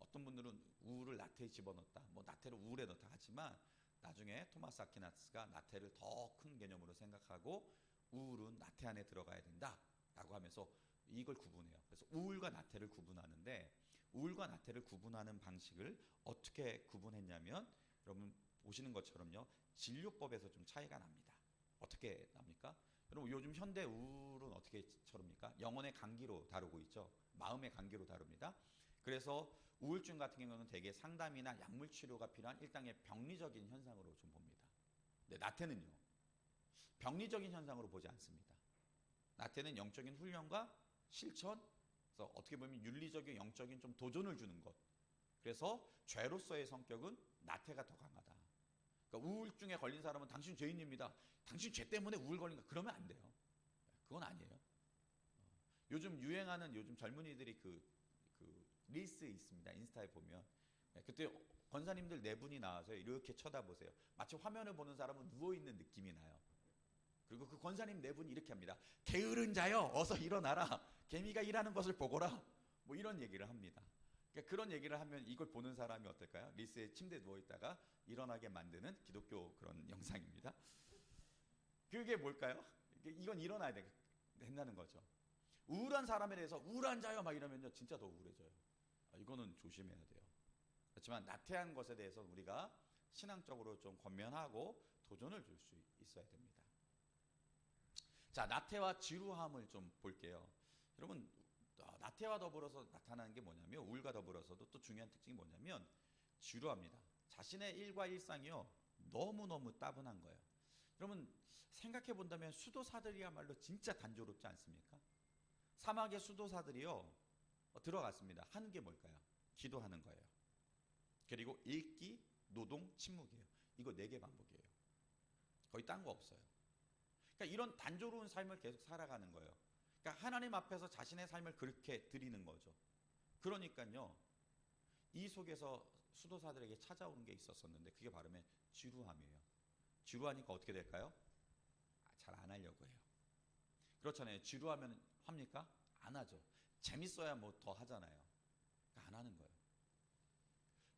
어떤 분들은 우울을 나태에 집어넣었다, 뭐 나태를 우울에 넣다 하지만 나중에 토마스 아퀴나스가 나태를 더 큰 개념으로 생각하고 우울은 나태 안에 들어가야 된다라고 하면서 이걸 구분해요. 그래서 우울과 나태를 구분하는데, 우울과 나태를 구분하는 방식을 어떻게 구분했냐면, 여러분 보시는 것처럼요, 진료법에서 좀 차이가 납니다. 어떻게 납니까? 여러분 요즘 현대 우울은 어떻게 처릅니까? 영혼의 감기로 다루고 있죠. 마음의 감기로 다룹니다. 그래서 우울증 같은 경우는 대개 상담이나 약물 치료가 필요한 일당의 병리적인 현상으로 좀 봅니다. 근데 나태는요, 병리적인 현상으로 보지 않습니다. 나태는 영적인 훈련과 실천, 그래서 어떻게 보면 윤리적인 영적인 좀 도전을 주는 것. 그래서 죄로서의 성격은 나태가 더 강하다. 그러니까 우울증에 걸린 사람은 당신 죄인입니다, 당신 죄 때문에 우울 걸린 거, 그러면 안 돼요. 그건 아니에요. 요즘 유행하는, 요즘 젊은이들이 그 릴스 있습니다. 인스타에 보면. 그때 권사님들 4분이 나와서 이렇게 쳐다보세요. 마치 화면을 보는 사람은 누워있는 느낌이 나요. 그리고 그 권사님 4분이 이렇게 합니다. 게으른 자여, 어서 일어나라. 개미가 일하는 것을 보거라. 뭐 이런 얘기를 합니다. 그러니까 그런 얘기를 하면 이걸 보는 사람이 어떨까요? 릴스에 침대에 누워있다가 일어나게 만드는 기독교 그런 영상입니다. 그게 뭘까요? 이건 일어나야 된다는 거죠. 우울한 사람에 대해서 우울한 자여 막 이러면요, 진짜 더 우울해져요. 이거는 조심해야 돼요. 그렇지만 나태한 것에 대해서 우리가 신앙적으로 좀 권면하고 도전을 줄 수 있어야 됩니다. 자, 나태와 지루함을 좀 볼게요. 여러분, 나태와 더불어서 나타나는 게 뭐냐면, 우울과 더불어서도 또 중요한 특징이 뭐냐면 지루합니다. 자신의 일과 일상이요, 너무너무 따분한 거예요. 여러분 생각해 본다면 수도사들이야말로 진짜 단조롭지 않습니까? 사막의 수도사들이요, 들어갔습니다. 하는 게 뭘까요? 기도하는 거예요. 그리고 읽기, 노동, 침묵이에요. 이거 4개 반복이에요. 거의 딴 거 없어요. 그러니까 이런 단조로운 삶을 계속 살아가는 거예요. 그러니까 하나님 앞에서 자신의 삶을 그렇게 드리는 거죠. 그러니까요, 이 속에서 수도사들에게 찾아오는 게 있었었는데 그게 바로 지루함이에요. 지루하니까 어떻게 될까요? 잘 안 하려고 해요. 그렇잖아요. 지루하면 합니까? 안 하죠. 재밌어야 뭐 더 하잖아요. 그러니까 안 하는 거예요.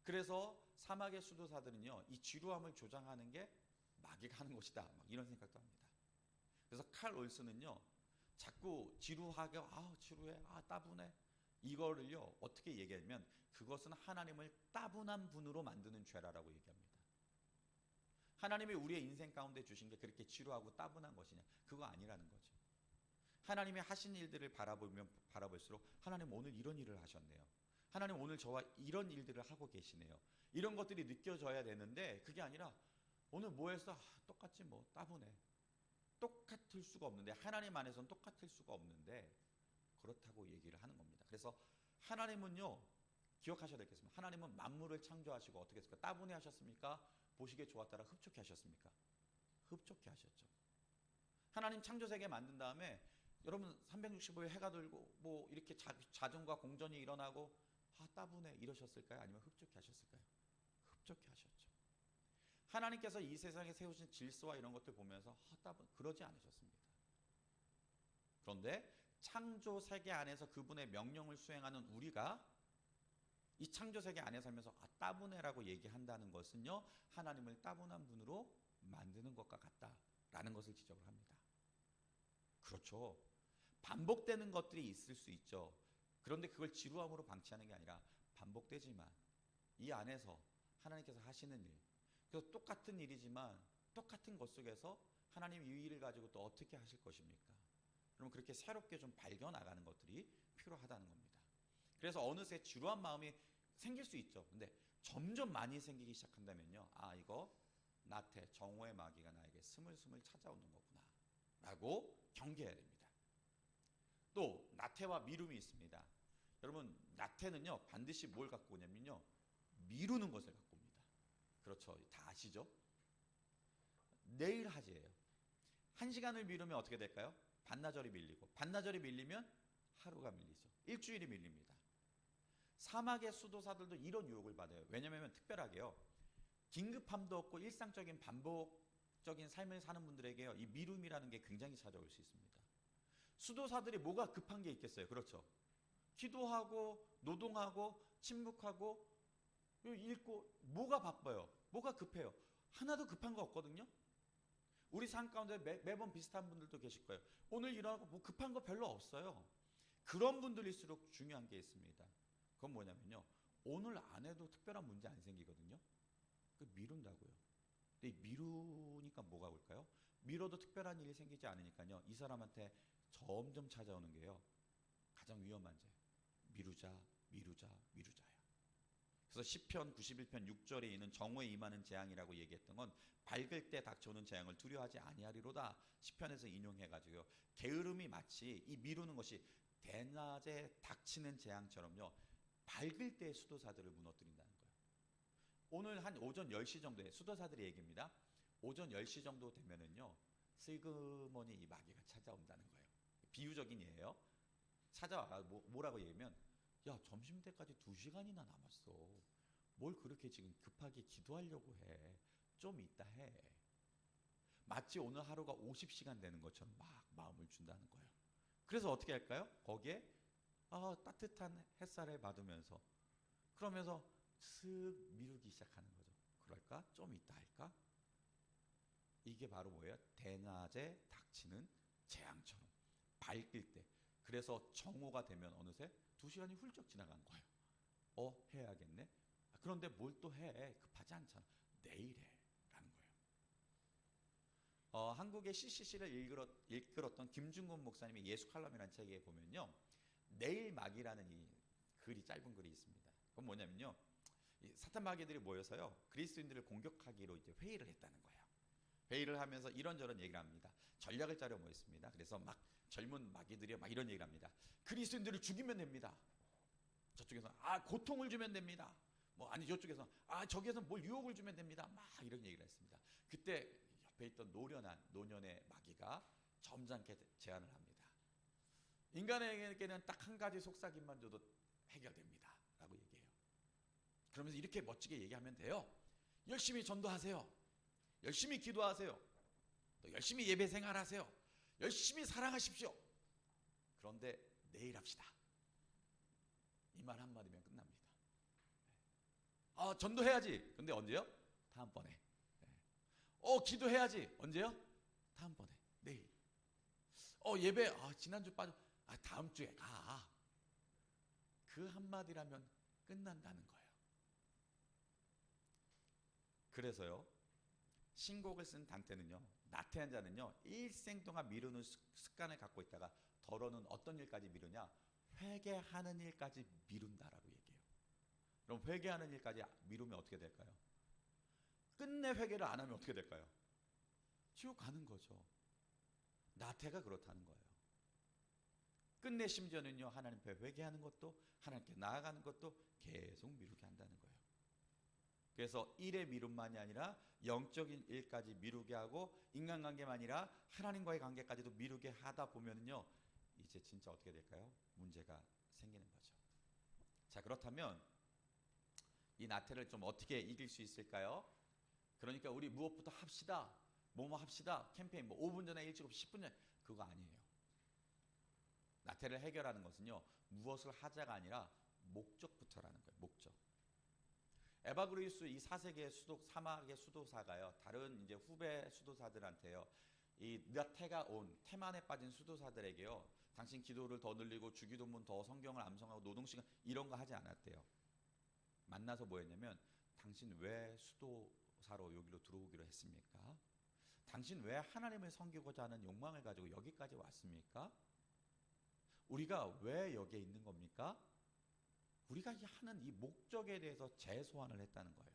그래서 사막의 수도사들은요, 이 지루함을 조장하는 게 마귀가 하는 것이다, 막 이런 생각도 합니다. 그래서 칼 올슨은요, 자꾸 지루하게, 지루해, 따분해, 이거를요 어떻게 얘기하냐면 그것은 하나님을 따분한 분으로 만드는 죄라라고 얘기합니다. 하나님이 우리의 인생 가운데 주신 게 그렇게 지루하고 따분한 것이냐? 그거 아니라는 거죠. 하나님이 하신 일들을 바라보면 바라볼수록 하나님 오늘 이런 일을 하셨네요. 하나님 오늘 저와 이런 일들을 하고 계시네요. 이런 것들이 느껴져야 되는데 그게 아니라 오늘 뭐 했어? 똑같지 뭐, 따분해. 똑같을 수가 없는데, 하나님 안에서는 똑같을 수가 없는데 그렇다고 얘기를 하는 겁니다. 그래서 하나님은요, 기억하셔야 되겠습니다. 하나님은 만물을 창조하시고 어떻게 했습니까? 따분해 하셨습니까? 보시기에 좋았다라 흡족해 하셨습니까? 흡족해 하셨죠. 하나님 창조세계 만든 다음에 여러분 365일 해가 들고 뭐 이렇게 자전과 공전이 일어나고 따분해 이러셨을까요? 아니면 흡족해 하셨을까요? 흡족해 하셨죠. 하나님께서 이 세상에 세우신 질서와 이런 것들 보면서 그러지 않으셨습니다. 그런데 창조 세계 안에서 그분의 명령을 수행하는 우리가 이 창조세계 안에 살면서 따분해라고 얘기한다는 것은요, 하나님을 따분한 분으로 만드는 것과 같다라는 것을 지적을 합니다. 그렇죠. 반복되는 것들이 있을 수 있죠. 그런데 그걸 지루함으로 방치하는 게 아니라 반복되지만 이 안에서 하나님께서 하시는 일, 그래서 똑같은 일이지만 똑같은 것 속에서 하나님 이 일을 가지고 또 어떻게 하실 것입니까? 그러면 그렇게 새롭게 좀 발견나가는 것들이 필요하다는 겁니다. 그래서 어느새 지루한 마음이 생길 수 있죠. 근데 점점 많이 생기기 시작한다면요, 아, 이거 나태, 정오의 마귀가 나에게 스물스물 찾아오는 거구나 라고 경계해야 됩니다. 또 나태와 미룸이 있습니다. 여러분, 나태는요 반드시 뭘 갖고 오냐면요, 미루는 것을 갖고 옵니다. 그렇죠, 다 아시죠? 내일 하지예요. 1시간을 미루면 어떻게 될까요? 반나절이 밀리고, 반나절이 밀리면 하루가 밀리죠. 일주일이 밀립니다. 사막의 수도사들도 이런 유혹을 받아요. 왜냐하면 특별하게요, 긴급함도 없고 일상적인 반복적인 삶을 사는 분들에게요, 이 미움이라는 게 굉장히 찾아올 수 있습니다. 수도사들이 뭐가 급한 게 있겠어요? 그렇죠. 기도하고 노동하고 침묵하고 읽고, 뭐가 바빠요? 뭐가 급해요? 하나도 급한 거 없거든요. 우리 삶 가운데 매번 비슷한 분들도 계실 거예요. 오늘 일어나고 뭐 급한 거 별로 없어요. 그런 분들일수록 중요한 게 있습니다. 그건 뭐냐면요, 오늘 안 해도 특별한 문제 안 생기거든요. 그 미룬다고요. 근데 미루니까 뭐가 올까요? 미뤄도 특별한 일이 생기지 않으니까요, 이 사람한테 점점 찾아오는 게요, 가장 위험한 죄, 미루자, 미루자, 미루자예요. 그래서 시편 91편 6절에 있는 정오에 임하는 재앙이라고 얘기했던 건 밝을 때 닥쳐오는 재앙을 두려워하지 아니하리로다, 시편에서 인용해가지고요, 게으름이 마치 이 미루는 것이 대낮에 닥치는 재앙처럼요, 밝을 때 수도사들을 무너뜨린다는 거예요. 오늘 한 오전 10시 정도에 수도사들의 얘기입니다. 오전 10시 정도 되면은요, 슬그머니 이 마귀가 찾아온다는 거예요. 비유적인 예예요. 찾아와가 뭐라고 얘기하면, 야, 점심때까지 2시간이나 남았어. 뭘 그렇게 지금 급하게 기도하려고 해. 좀 이따 해. 마치 오늘 하루가 50시간 되는 것처럼 막 마음을 준다는 거예요. 그래서 어떻게 할까요? 거기에 따뜻한 햇살을 받으면서, 그러면서 슥 미루기 시작하는 거죠. 그럴까? 좀 이따 할까? 이게 바로 뭐예요? 대낮에 닥치는 재앙처럼 밝을 때. 그래서 정오가 되면 어느새 2시간이 훌쩍 지나간 거예요. 해야겠네. 그런데 뭘 또 해? 급하지 않잖아. 내일 해. 라는 거예요. 한국의 CCC를 이끌었던 김중곤 목사님의 예수 칼럼이라는 책에 보면요, 내일 막이라는 이 글이, 짧은 글이 있습니다. 그건 뭐냐면요, 이 사탄 마귀들이 모여서요, 그리스도인들을 공격하기로 이제 회의를 했다는 거예요. 회의를 하면서 이런저런 얘기를 합니다. 전략을 짜려 모였습니다. 그래서 막 젊은 마귀들이 막 이런 얘기를 합니다. 그리스도인들을 죽이면 됩니다. 저쪽에서 고통을 주면 됩니다. 아니 저쪽에서 저기에서 뭘 유혹을 주면 됩니다. 막 이런 얘기를 했습니다. 그때 옆에 있던 노년의 마귀가 점잖게 제안을 합니다. 인간에게는 딱 한 가지 속삭임만 줘도 해결됩니다. 라고 얘기해요. 그러면서 이렇게 멋지게 얘기하면 돼요. 열심히 전도하세요. 열심히 기도하세요. 또 열심히 예배 생활하세요. 열심히 사랑하십시오. 그런데 내일 합시다. 이 말 한마디면 끝납니다. 전도해야지. 근데 언제요? 다음번에. 기도해야지. 언제요? 다음번에. 내일. 예배, 지난주 빠져. 다음 주에 가. 그 한마디라면 끝난다는 거예요. 그래서요, 신곡을 쓴 단테는요, 나태한 자는요, 일생 동안 미루는 습관을 갖고 있다가 더러는 어떤 일까지 미루냐? 회개하는 일까지 미룬다라고 얘기해요. 그럼 회개하는 일까지 미루면 어떻게 될까요? 끝내 회개를 안 하면 어떻게 될까요? 지옥 가는 거죠. 나태가 그렇다는 거예요. 끝내 심지어는요, 하나님 앞에 회개하는 것도, 하나님께 나아가는 것도 계속 미루게 한다는 거예요. 그래서 일의 미움만이 아니라 영적인 일까지 미루게 하고, 인간관계만 아니라 하나님과의 관계까지도 미루게 하다 보면요, 이제 진짜 어떻게 될까요? 문제가 생기는 거죠. 자, 그렇다면 이 나태를 좀 어떻게 이길 수 있을까요? 그러니까 우리 무엇부터 합시다, 뭐뭐 합시다, 캠페인 5분 전에 일찍 오시 10분 전에, 그거 아니에요. 나태를 해결하는 것은요, 무엇을 하자가 아니라 목적부터라는 거예요. 목적. 에바그리우스 이 4세계 사막의 수도사가요. 다른 이제 후배 수도사들한테요. 이 나태가 온 태만에 빠진 수도사들에게요. 당신 기도를 더 늘리고 주기도문 더 성경을 암송하고 노동시간 이런 거 하지 않았대요. 만나서 뭐 했냐면 당신 왜 수도사로 여기로 들어오기로 했습니까? 당신 왜 하나님을 섬기고자 하는 욕망을 가지고 여기까지 왔습니까? 우리가 왜 여기에 있는 겁니까? 우리가 하는 이 목적에 대해서 재소환을 했다는 거예요.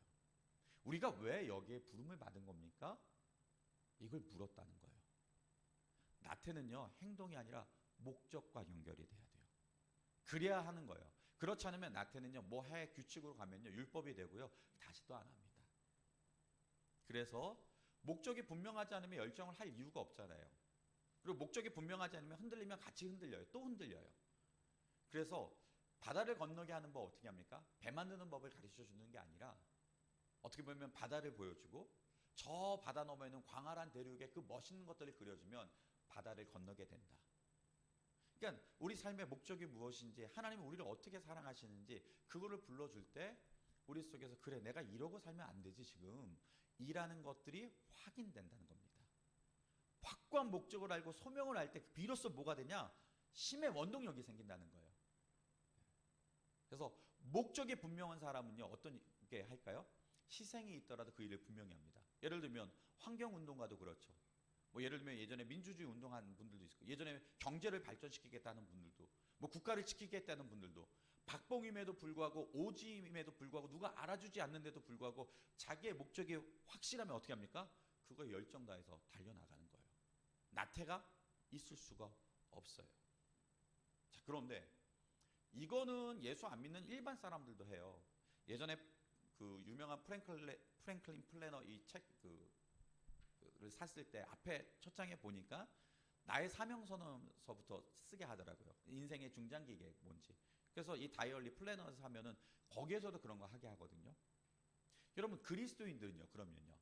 우리가 왜 여기에 부름을 받은 겁니까? 이걸 물었다는 거예요. 나태는요, 행동이 아니라 목적과 연결이 돼야 돼요. 그래야 하는 거예요. 그렇지 않으면 나태는요, 뭐 해 규칙으로 가면요, 율법이 되고요, 다시 또 안 합니다. 그래서 목적이 분명하지 않으면 열정을 할 이유가 없잖아요. 그리고 목적이 분명하지 않으면 흔들리면 같이 흔들려요. 또 흔들려요. 그래서 바다를 건너게 하는 법 어떻게 합니까? 배 만드는 법을 가르쳐 주는 게 아니라 어떻게 보면 바다를 보여주고 저 바다 너머에 있는 광활한 대륙의 그 멋있는 것들을 그려주면 바다를 건너게 된다. 그러니까 우리 삶의 목적이 무엇인지, 하나님은 우리를 어떻게 사랑하시는지 그거를 불러줄 때 우리 속에서 그래, 내가 이러고 살면 안 되지 지금 이라는 것들이 확인된다는 겁니다. 확고한 목적을 알고 소명을 알 때 비로소 뭐가 되냐? 심의 원동력이 생긴다는 거예요. 그래서 목적이 분명한 사람은요, 어떤 게 할까요? 희생이 있더라도 그 일을 분명히 합니다. 예를 들면 환경운동가도 그렇죠. 뭐 예를 들면 예전에 민주주의 운동한 분들도 있고, 예전에 경제를 발전시키겠다는 분들도, 뭐 국가를 지키겠다는 분들도, 박봉임에도 불구하고 오지임에도 불구하고 누가 알아주지 않는데도 불구하고 자기의 목적이 확실하면 어떻게 합니까? 그거에 열정 다해서 달려나가는 거예요. 나태가 있을 수가 없어요. 자, 그런데 이거는 예수 안 믿는 일반 사람들도 해요. 예전에 그 유명한 프랭클린 플래너 이 책을 샀을 때 앞에 첫 장에 보니까 나의 사명선언서부터 쓰게 하더라고요. 인생의 중장기 계획 뭔지. 그래서 이 다이어리 플래너를 사면은 거기에서도 그런 거 하게 하거든요. 여러분 그리스도인들은요, 그러면요,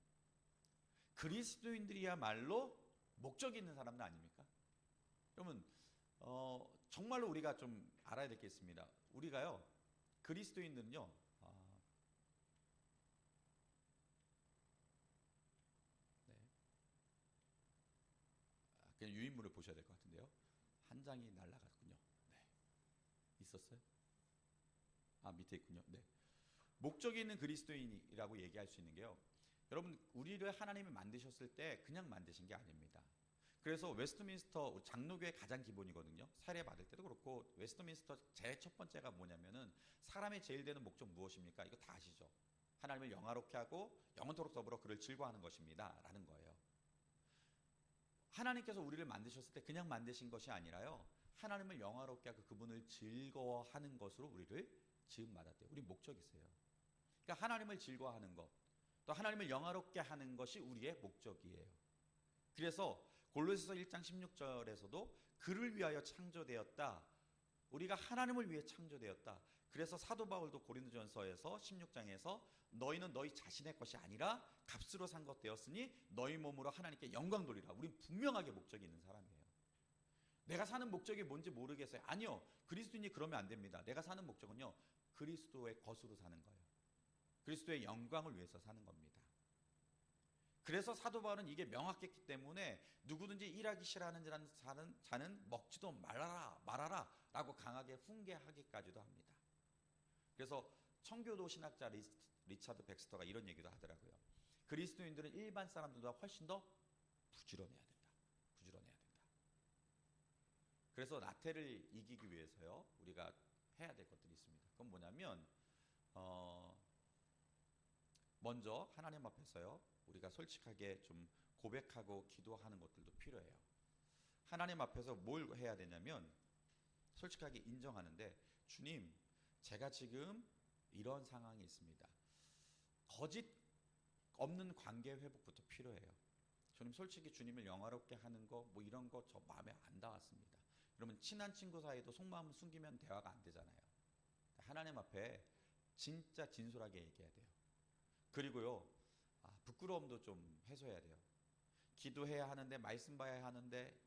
그리스도인들이야말로 목적이 있는 사람들 아닙니까? 여러분 정말로 우리가 좀 알아야 될 게 있습니다. 우리가요, 그리스도인들은요, 네, 그냥 유인물을 보셔야 될 것 같은데요. 한 장이 날라갔군요. 네, 있었어요? 아, 밑에 있군요. 네, 목적이 있는 그리스도인이라고 얘기할 수 있는 게요, 여러분 우리를 하나님이 만드셨을 때 그냥 만드신 게 아닙니다. 그래서 웨스트민스터 장로교의 가장 기본이거든요. 사례 받을 때도 그렇고 웨스트민스터 제일 첫 번째가 뭐냐면은 사람의 제일 되는 목적 무엇입니까? 이거 다 아시죠? 하나님을 영화롭게 하고 영원토록 더불어 그를 즐거워하는 것입니다 라는 거예요. 하나님께서 우리를 만드셨을 때 그냥 만드신 것이 아니라요, 하나님을 영화롭게 하고 그분을 즐거워하는 것으로 우리를 지음받았대요. 우리 목적이 있어요. 그러니까 하나님을 즐거워하는 것, 또 하나님을 영화롭게 하는 것이 우리의 목적이에요. 그래서 골로새서 1장 16절에서도 그를 위하여 창조되었다. 우리가 하나님을 위해 창조되었다. 그래서 사도 바울도 고린도전서에서 16장에서 너희는 너희 자신의 것이 아니라 값으로 산 것 되었으니 너희 몸으로 하나님께 영광 돌리라. 우린 분명하게 목적이 있는 사람이에요. 내가 사는 목적이 뭔지 모르겠어요. 아니요, 그리스도인이 그러면 안 됩니다. 내가 사는 목적은요, 그리스도의 것으로 사는 거예요. 그리스도의 영광을 위해서 사는 겁니다. 그래서 사도 바울은 이게 명확했기 때문에 누구든지 일하기 싫어하는 자는 먹지도 말아라 라고 강하게 훈계하기까지도 합니다. 그래서 청교도 신학자 리차드 백스터가 이런 얘기도 하더라고요. 그리스도인들은 일반 사람들보다 훨씬 더 부지런해야 된다. 부지런해야 된다. 그래서 나태를 이기기 위해서요, 우리가 해야 될 것들이 있습니다. 그건 뭐냐면 먼저 하나님 앞에서요, 우리가 솔직하게 좀 고백하고 기도하는 것들도 필요해요. 하나님 앞에서 뭘 해야 되냐면 솔직하게 인정하는데, 주님, 제가 지금 이런 상황이 있습니다. 거짓 없는 관계 회복부터 필요해요. 주님, 솔직히 주님을 영화롭게 하는 거 뭐 이런 거 저 마음에 안 닿았습니다. 그러면 친한 친구 사이도 속마음 숨기면 대화가 안 되잖아요. 하나님 앞에 진짜 진솔하게 얘기해야 돼요. 그리고요, 부끄러움도 좀 해소해야 돼요. 기도해야 하는데, 말씀 봐야 하는데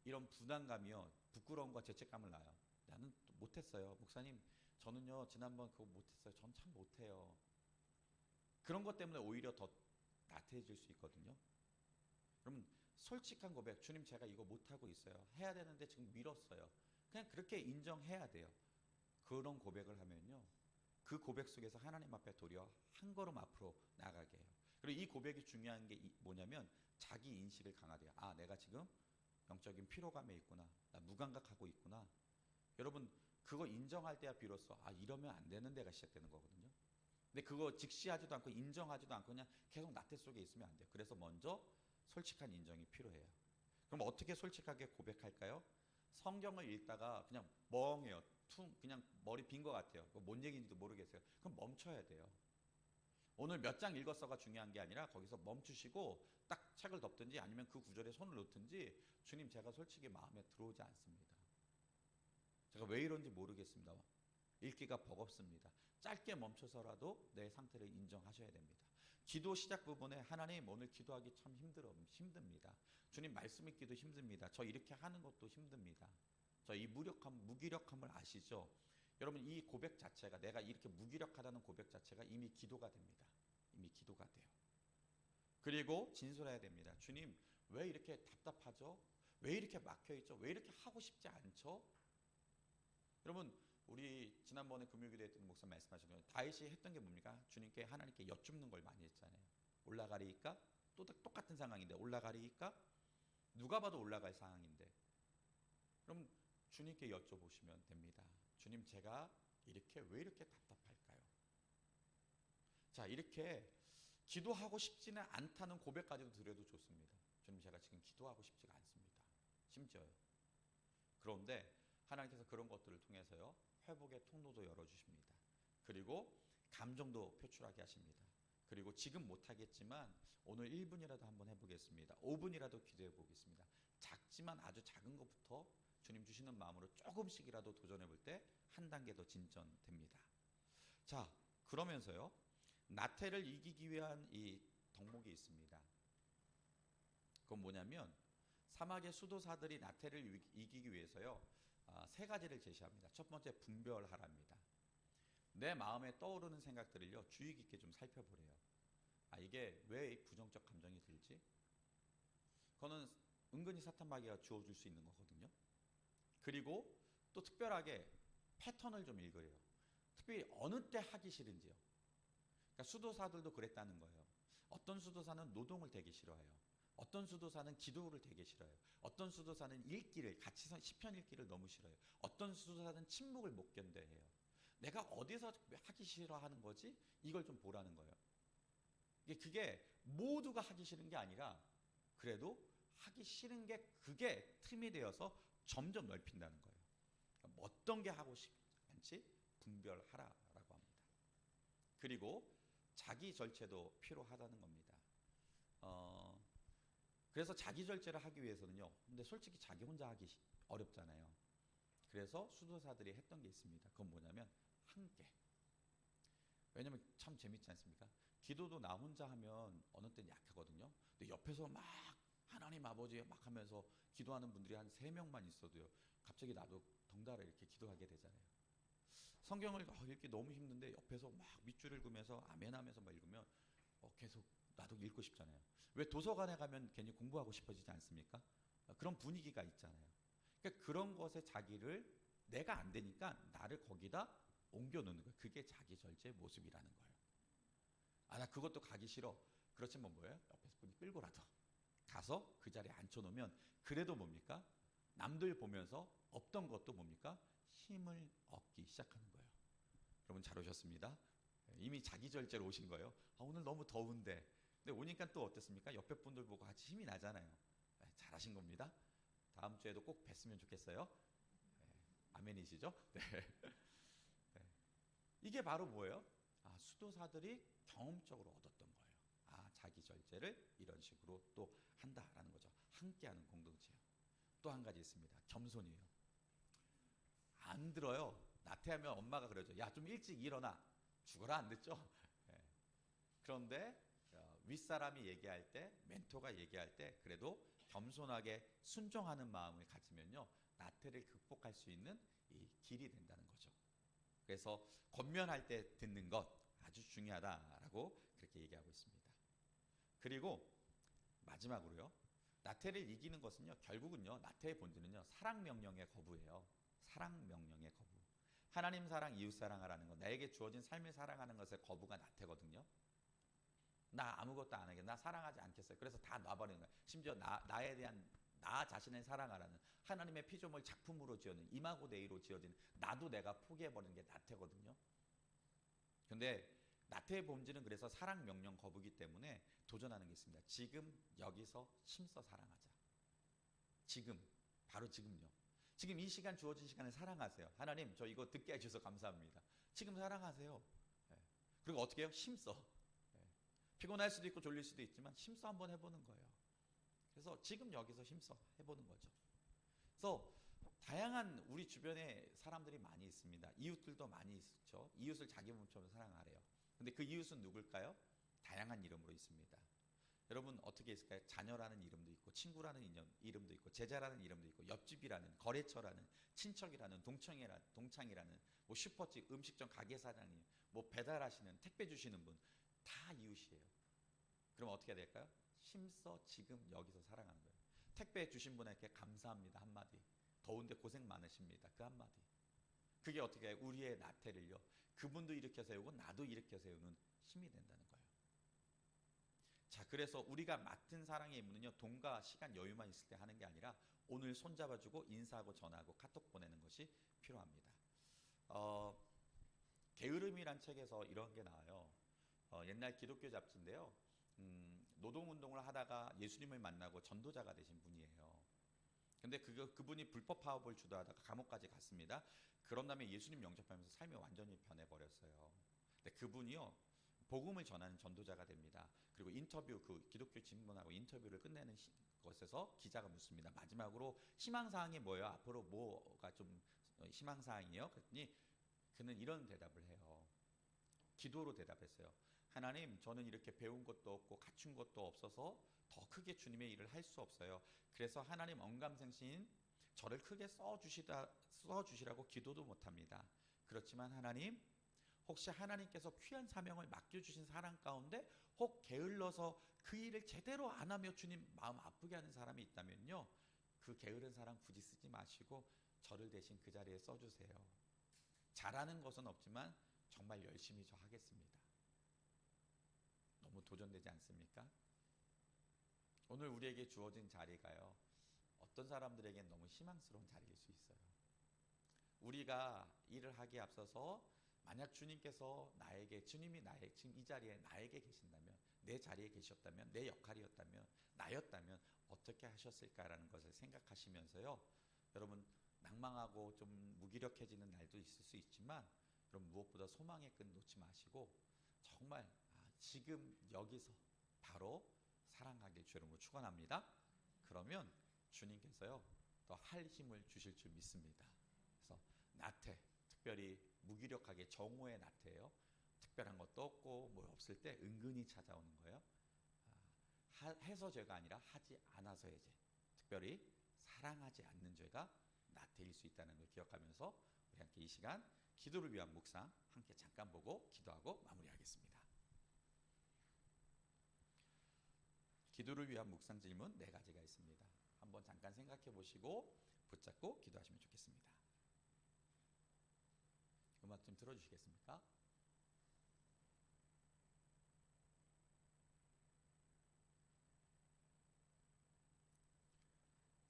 이런 부담감이요, 부끄러움과 죄책감을 낳아요. 나는 못했어요. 목사님, 저는요 지난번 그거 못했어요. 전 참 못해요. 그런 것 때문에 오히려 더 나태해질 수 있거든요. 그러면 솔직한 고백, 주님 제가 이거 못하고 있어요. 해야 되는데 지금 미뤘어요. 그냥 그렇게 인정해야 돼요. 그런 고백을 하면요. 그 고백 속에서 하나님 앞에 도리어 한 걸음 앞으로 나가게 해요. 그리고 이 고백이 중요한 게 뭐냐면 자기 인식을 강화돼요. 아, 내가 지금 영적인 피로감에 있구나. 나 무감각하고 있구나. 여러분 그거 인정할 때야 비로소 아 이러면 안 되는 데가 시작되는 거거든요. 근데 그거 직시하지도 않고 인정하지도 않고 그냥 계속 나태 속에 있으면 안 돼요. 그래서 먼저 솔직한 인정이 필요해요. 그럼 어떻게 솔직하게 고백할까요? 성경을 읽다가 그냥 멍해요. 그냥 머리 빈 것 같아요. 뭔 얘기인지도 모르겠어요. 그럼 멈춰야 돼요. 오늘 몇 장 읽었어가 중요한 게 아니라 거기서 멈추시고 딱 책을 덮든지 아니면 그 구절에 손을 놓든지 주님 제가 솔직히 마음에 들어오지 않습니다. 제가 왜 이런지 모르겠습니다. 읽기가 버겁습니다. 짧게 멈춰서라도 내 상태를 인정하셔야 됩니다. 기도 시작 부분에 하나님 오늘 기도하기 참 힘듭니다. 주님 말씀 읽기도 힘듭니다. 저 이렇게 하는 것도 힘듭니다. 저 이 무기력함을 아시죠? 여러분 이 고백 자체가 내가 이렇게 무기력하다는 고백 자체가 이미 기도가 됩니다. 이미 기도가 돼요. 그리고 진술해야 됩니다. 주님 왜 이렇게 답답하죠? 왜 이렇게 막혀있죠? 왜 이렇게 하고 싶지 않죠? 여러분 우리 지난번에 금요일에 했던 목사 말씀하신 거예요. 다윗이 했던 게 뭡니까? 주님께 하나님께 여쭙는 걸 많이 했잖아요. 올라가리이까? 또 똑같은 상황인데 올라가리이까? 누가 봐도 올라갈 상황인데 그럼 주님께 여쭤보시면 됩니다. 주님 제가 왜 이렇게 답답할까요? 자 이렇게 기도하고 싶지는 않다는 고백까지도 드려도 좋습니다. 주님 제가 지금 기도하고 싶지가 않습니다. 심지어요. 그런데 하나님께서 그런 것들을 통해서요 회복의 통로도 열어주십니다. 그리고 감정도 표출하게 하십니다. 그리고 지금 못하겠지만 오늘 1분이라도 한번 해보겠습니다. 5분이라도 기도해 보겠습니다. 작지만 아주 작은 것부터 주님 주시는 마음으로 조금씩이라도 도전해 볼 때 한 단계 더 진전됩니다. 자 그러면서요 나태를 이기기 위한 이 덕목이 있습니다. 그건 뭐냐면 사막의 수도사들이 나태를 이기기 위해서요 세 가지를 제시합니다. 첫 번째 분별하랍니다. 내 마음에 떠오르는 생각들을요 주의 깊게 좀 살펴보래요. 아 이게 왜 부정적 감정이 들지? 그거는 은근히 사탄 마귀가 주어줄 수 있는 거거든요. 그리고 또 특별하게 패턴을 좀 읽으래요. 특별히 어느 때 하기 싫은지요. 그러니까 수도사들도 그랬다는 거예요. 어떤 수도사는 노동을 되게 싫어해요. 어떤 수도사는 기도를 되게 싫어해요. 어떤 수도사는 읽기를 같이 시편 읽기를 너무 싫어해요. 어떤 수도사는 침묵을 못 견뎌해요. 내가 어디서 하기 싫어하는 거지? 이걸 좀 보라는 거예요. 그게 모두가 하기 싫은 게 아니라 그래도 하기 싫은 게 그게 틈이 되어서 점점 넓힌다는 거예요. 그러니까 어떤 게 하고 싶지 않지? 분별하라라고 합니다. 그리고 자기 절제도 필요하다는 겁니다. 그래서 자기 절제를 하기 위해서는요. 근데 솔직히 자기 혼자 하기 어렵잖아요. 그래서 수도사들이 했던 게 있습니다. 그건 뭐냐면 함께. 왜냐면 참 재밌지 않습니까? 기도도 나 혼자 하면 어느 때는 약하거든요. 근데 옆에서 막 하나님 아버지 막 하면서 기도하는 분들이 한 3명만 있어도요. 갑자기 나도 덩달아 이렇게 기도하게 되잖아요. 성경을 읽기 너무 힘든데 옆에서 막 밑줄 읽으면서 아멘 하면서 막 읽으면 계속 나도 읽고 싶잖아요. 왜 도서관에 가면 괜히 공부하고 싶어지지 않습니까? 그런 분위기가 있잖아요. 그러니까 그런 것에 자기를 내가 안 되니까 나를 거기다 옮겨놓는 거예요. 그게 자기 절제의 모습이라는 거예요. 아, 나 그것도 가기 싫어. 그렇지만 뭐예요? 옆에서 분이 끌고라도 가서 그 자리에 앉혀놓으면 그래도 뭡니까? 남들 보면서 없던 것도 뭡니까? 힘을 얻기 시작하는 거예요. 여러분 잘 오셨습니다. 이미 자기 절제로 오신 거예요. 아, 오늘 너무 더운데. 근데 오니까 또 어땠습니까? 옆에 분들 보고 같이 힘이 나잖아요. 잘하신 겁니다. 다음 주에도 꼭 뵀으면 좋겠어요. 아멘이시죠? 네. 네. 이게 바로 뭐예요? 아, 수도사들이 경험적으로 얻었던 거예요. 아, 자기 절제를 이런 식으로 또 한다라는 거죠. 함께하는 공동체요. 또 한 가지 있습니다. 겸손이에요. 안 들어요. 나태하면 엄마가 그러죠. 야, 좀 일찍 일어나. 죽어라 안 듣죠? 네. 그런데 윗사람이 얘기할 때, 멘토가 얘기할 때 그래도 겸손하게 순종하는 마음을 가지면요. 나태를 극복할 수 있는 이 길이 된다는 거죠. 그래서 권면할 때 듣는 것 아주 중요하다라고 그렇게 얘기하고 있습니다. 그리고 마지막으로요. 나태를 이기는 것은요. 결국은요. 나태의 본질은요. 사랑 명령의 거부예요. 사랑 명령의 거부. 하나님 사랑, 이웃 사랑하라는 것, 나에게 주어진 삶을 사랑하는 것의 거부가 나태거든요. 나 아무것도 안 하게, 나 사랑하지 않겠어요. 그래서 다 놔버리는 거예요. 심지어 나에 대한 나 자신을 사랑하라는 하나님의 피조물 작품으로 지어진 임하고 내의로 지어진 나도 내가 포기해버리는 게 나태거든요. 근데 나태의 본질은 그래서 사랑 명령 거부기 때문에 도전하는 게 있습니다. 지금 여기서 힘써 사랑하자. 지금 바로 지금요. 지금 이 시간 주어진 시간을 사랑하세요. 하나님 저 이거 듣게 해주셔서 감사합니다. 지금 사랑하세요. 그리고 어떻게 해요? 힘써. 피곤할 수도 있고 졸릴 수도 있지만 힘써 한번 해보는 거예요. 그래서 지금 여기서 힘써 해보는 거죠. 그래서 다양한 우리 주변에 사람들이 많이 있습니다. 이웃들도 많이 있죠. 이웃을 자기 몸처럼 사랑하래요. 근데 그 이웃은 누굴까요? 다양한 이름으로 있습니다. 여러분 어떻게 있을까요? 자녀라는 이름도 있고, 친구라는 이름도 있고, 제자라는 이름도 있고, 옆집이라는, 거래처라는, 친척이라는, 동창이라는, 뭐 슈퍼집, 음식점 가게 사장님, 뭐 배달하시는, 택배 주시는 분 다 이웃이에요. 그럼 어떻게 해야 될까요? 힘써 지금 여기서 사랑하는 거예요. 택배 주신 분에게 감사합니다 한마디, 더운데 고생 많으십니다 그 한마디, 그게 어떻게 해요? 우리의 나태를요, 그분도 일으켜 세우고 나도 일으켜 세우는 힘이 된다는 거예요. 자, 그래서 우리가 맡은 사랑의 임무는요, 돈과 시간 여유만 있을 때 하는 게 아니라 오늘 손잡아주고 인사하고 전화하고 카톡 보내는 것이 필요합니다. 게으름이란 책에서 이런 게 나와요. 옛날 기독교 잡지인데요. 노동운동을 하다가 예수님을 만나고 전도자가 되신 분이에요. 근데 그분이 불법 파업을 주도하다가 감옥까지 갔습니다. 그런 다음에 예수님 영접하면서 삶이 완전히 변해버렸어요. 근데 그분이요, 복음을 전하는 전도자가 됩니다. 그리고 인터뷰, 그 기독교 신문하고 인터뷰를 끝내는 것에서 기자가 묻습니다. 마지막으로 희망사항이 뭐예요? 앞으로 뭐가 좀 희망사항이에요? 그랬더니 그는 이런 대답을 해요. 기도로 대답했어요. 하나님, 저는 이렇게 배운 것도 없고 갖춘 것도 없어서 더 크게 주님의 일을 할 수 없어요. 그래서 하나님 언감생신 저를 크게 써주시라고 기도도 못합니다. 그렇지만 하나님, 혹시 하나님께서 귀한 사명을 맡겨주신 사람 가운데 혹 게을러서 그 일을 제대로 안 하며 주님 마음 아프게 하는 사람이 있다면요, 그 게으른 사람 굳이 쓰지 마시고 저를 대신 그 자리에 써주세요. 잘하는 것은 없지만 정말 열심히 저 하겠습니다. 너무 도전되지 않습니까? 오늘 우리에게 주어진 자리가요, 어떤 사람들에겐 너무 희망스러운 자리일 수 있어요. 우리가 일을 하기에 앞서서 만약 주님께서 주님이 지금 이 자리에 나에게 계신다면, 내 자리에 계셨다면, 내 역할이었다면, 나였다면 어떻게 하셨을까라는 것을 생각하시면서요, 여러분 낭망하고 좀 무기력해지는 날도 있을 수 있지만, 여러분 무엇보다 소망의 끈 놓지 마시고 정말 지금 여기서 바로 사랑하길 주 이름으로 축원합니다. 그러면 주님께서요 더 할 힘을 주실 줄 믿습니다. 그래서 나태, 특별히 무기력하게 정오의 나태예요. 특별한 것도 없고 뭐 없을 때 은근히 찾아오는 거예요. 해서 죄가 아니라 하지 않아서의 죄, 특별히 사랑하지 않는 죄가 나태일 수 있다는 걸 기억하면서 우리 함께 이 시간 기도를 위한 묵상 함께 잠깐 보고 기도하고 마무리하겠습니다. 기도를 위한 묵상 질문 4가지가 있습니다. 한번 잠깐 생각해 보시고 붙잡고 기도하시면 좋겠습니다. 음악 좀 틀어주시겠습니까?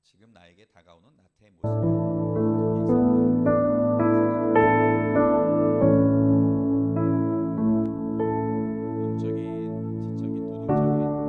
지금 나에게 다가오는 나태의 모습을 무기력했을 때 좀 힘이 없었을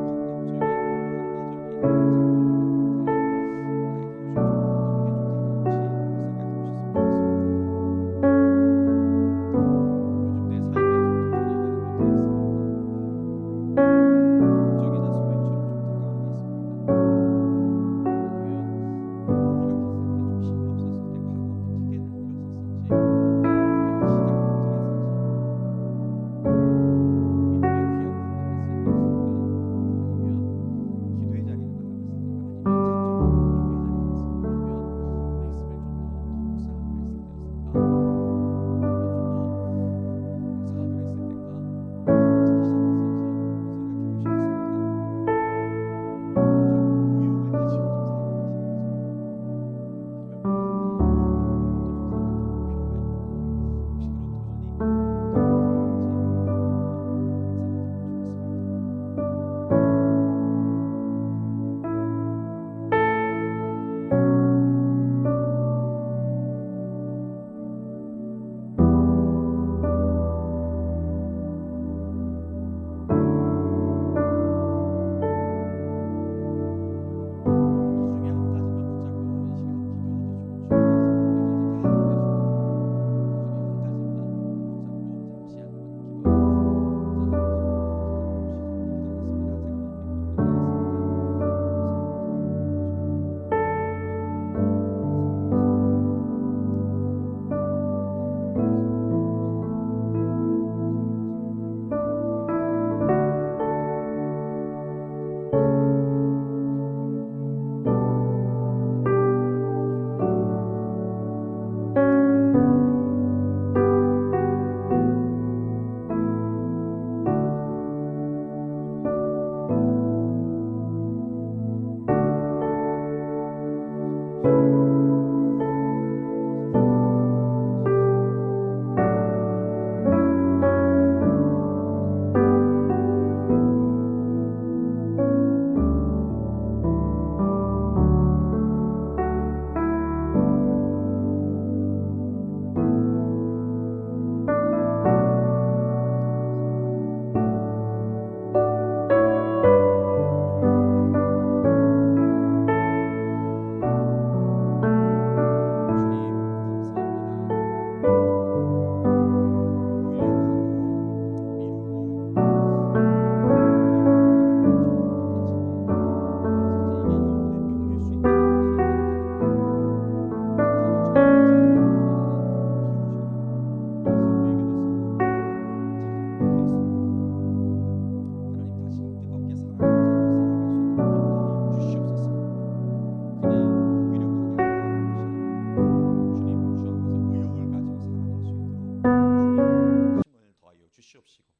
치웁시고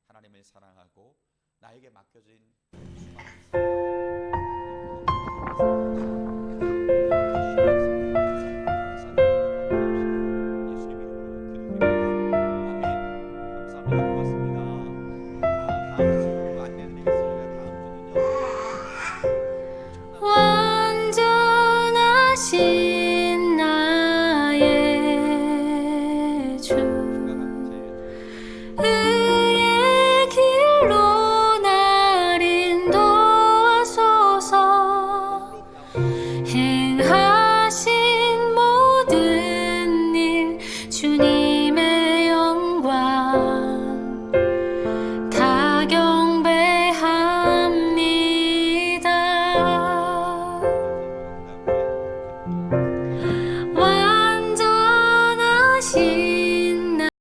하나님을 사랑하고 나에게 맡겨진 수많은 예수님 이름으로 기도드립니다. 아멘. 감사합니다. 고맙습니다. 다음 주 안내드리겠습니다. 다음 주는요. 완전하신 나의 주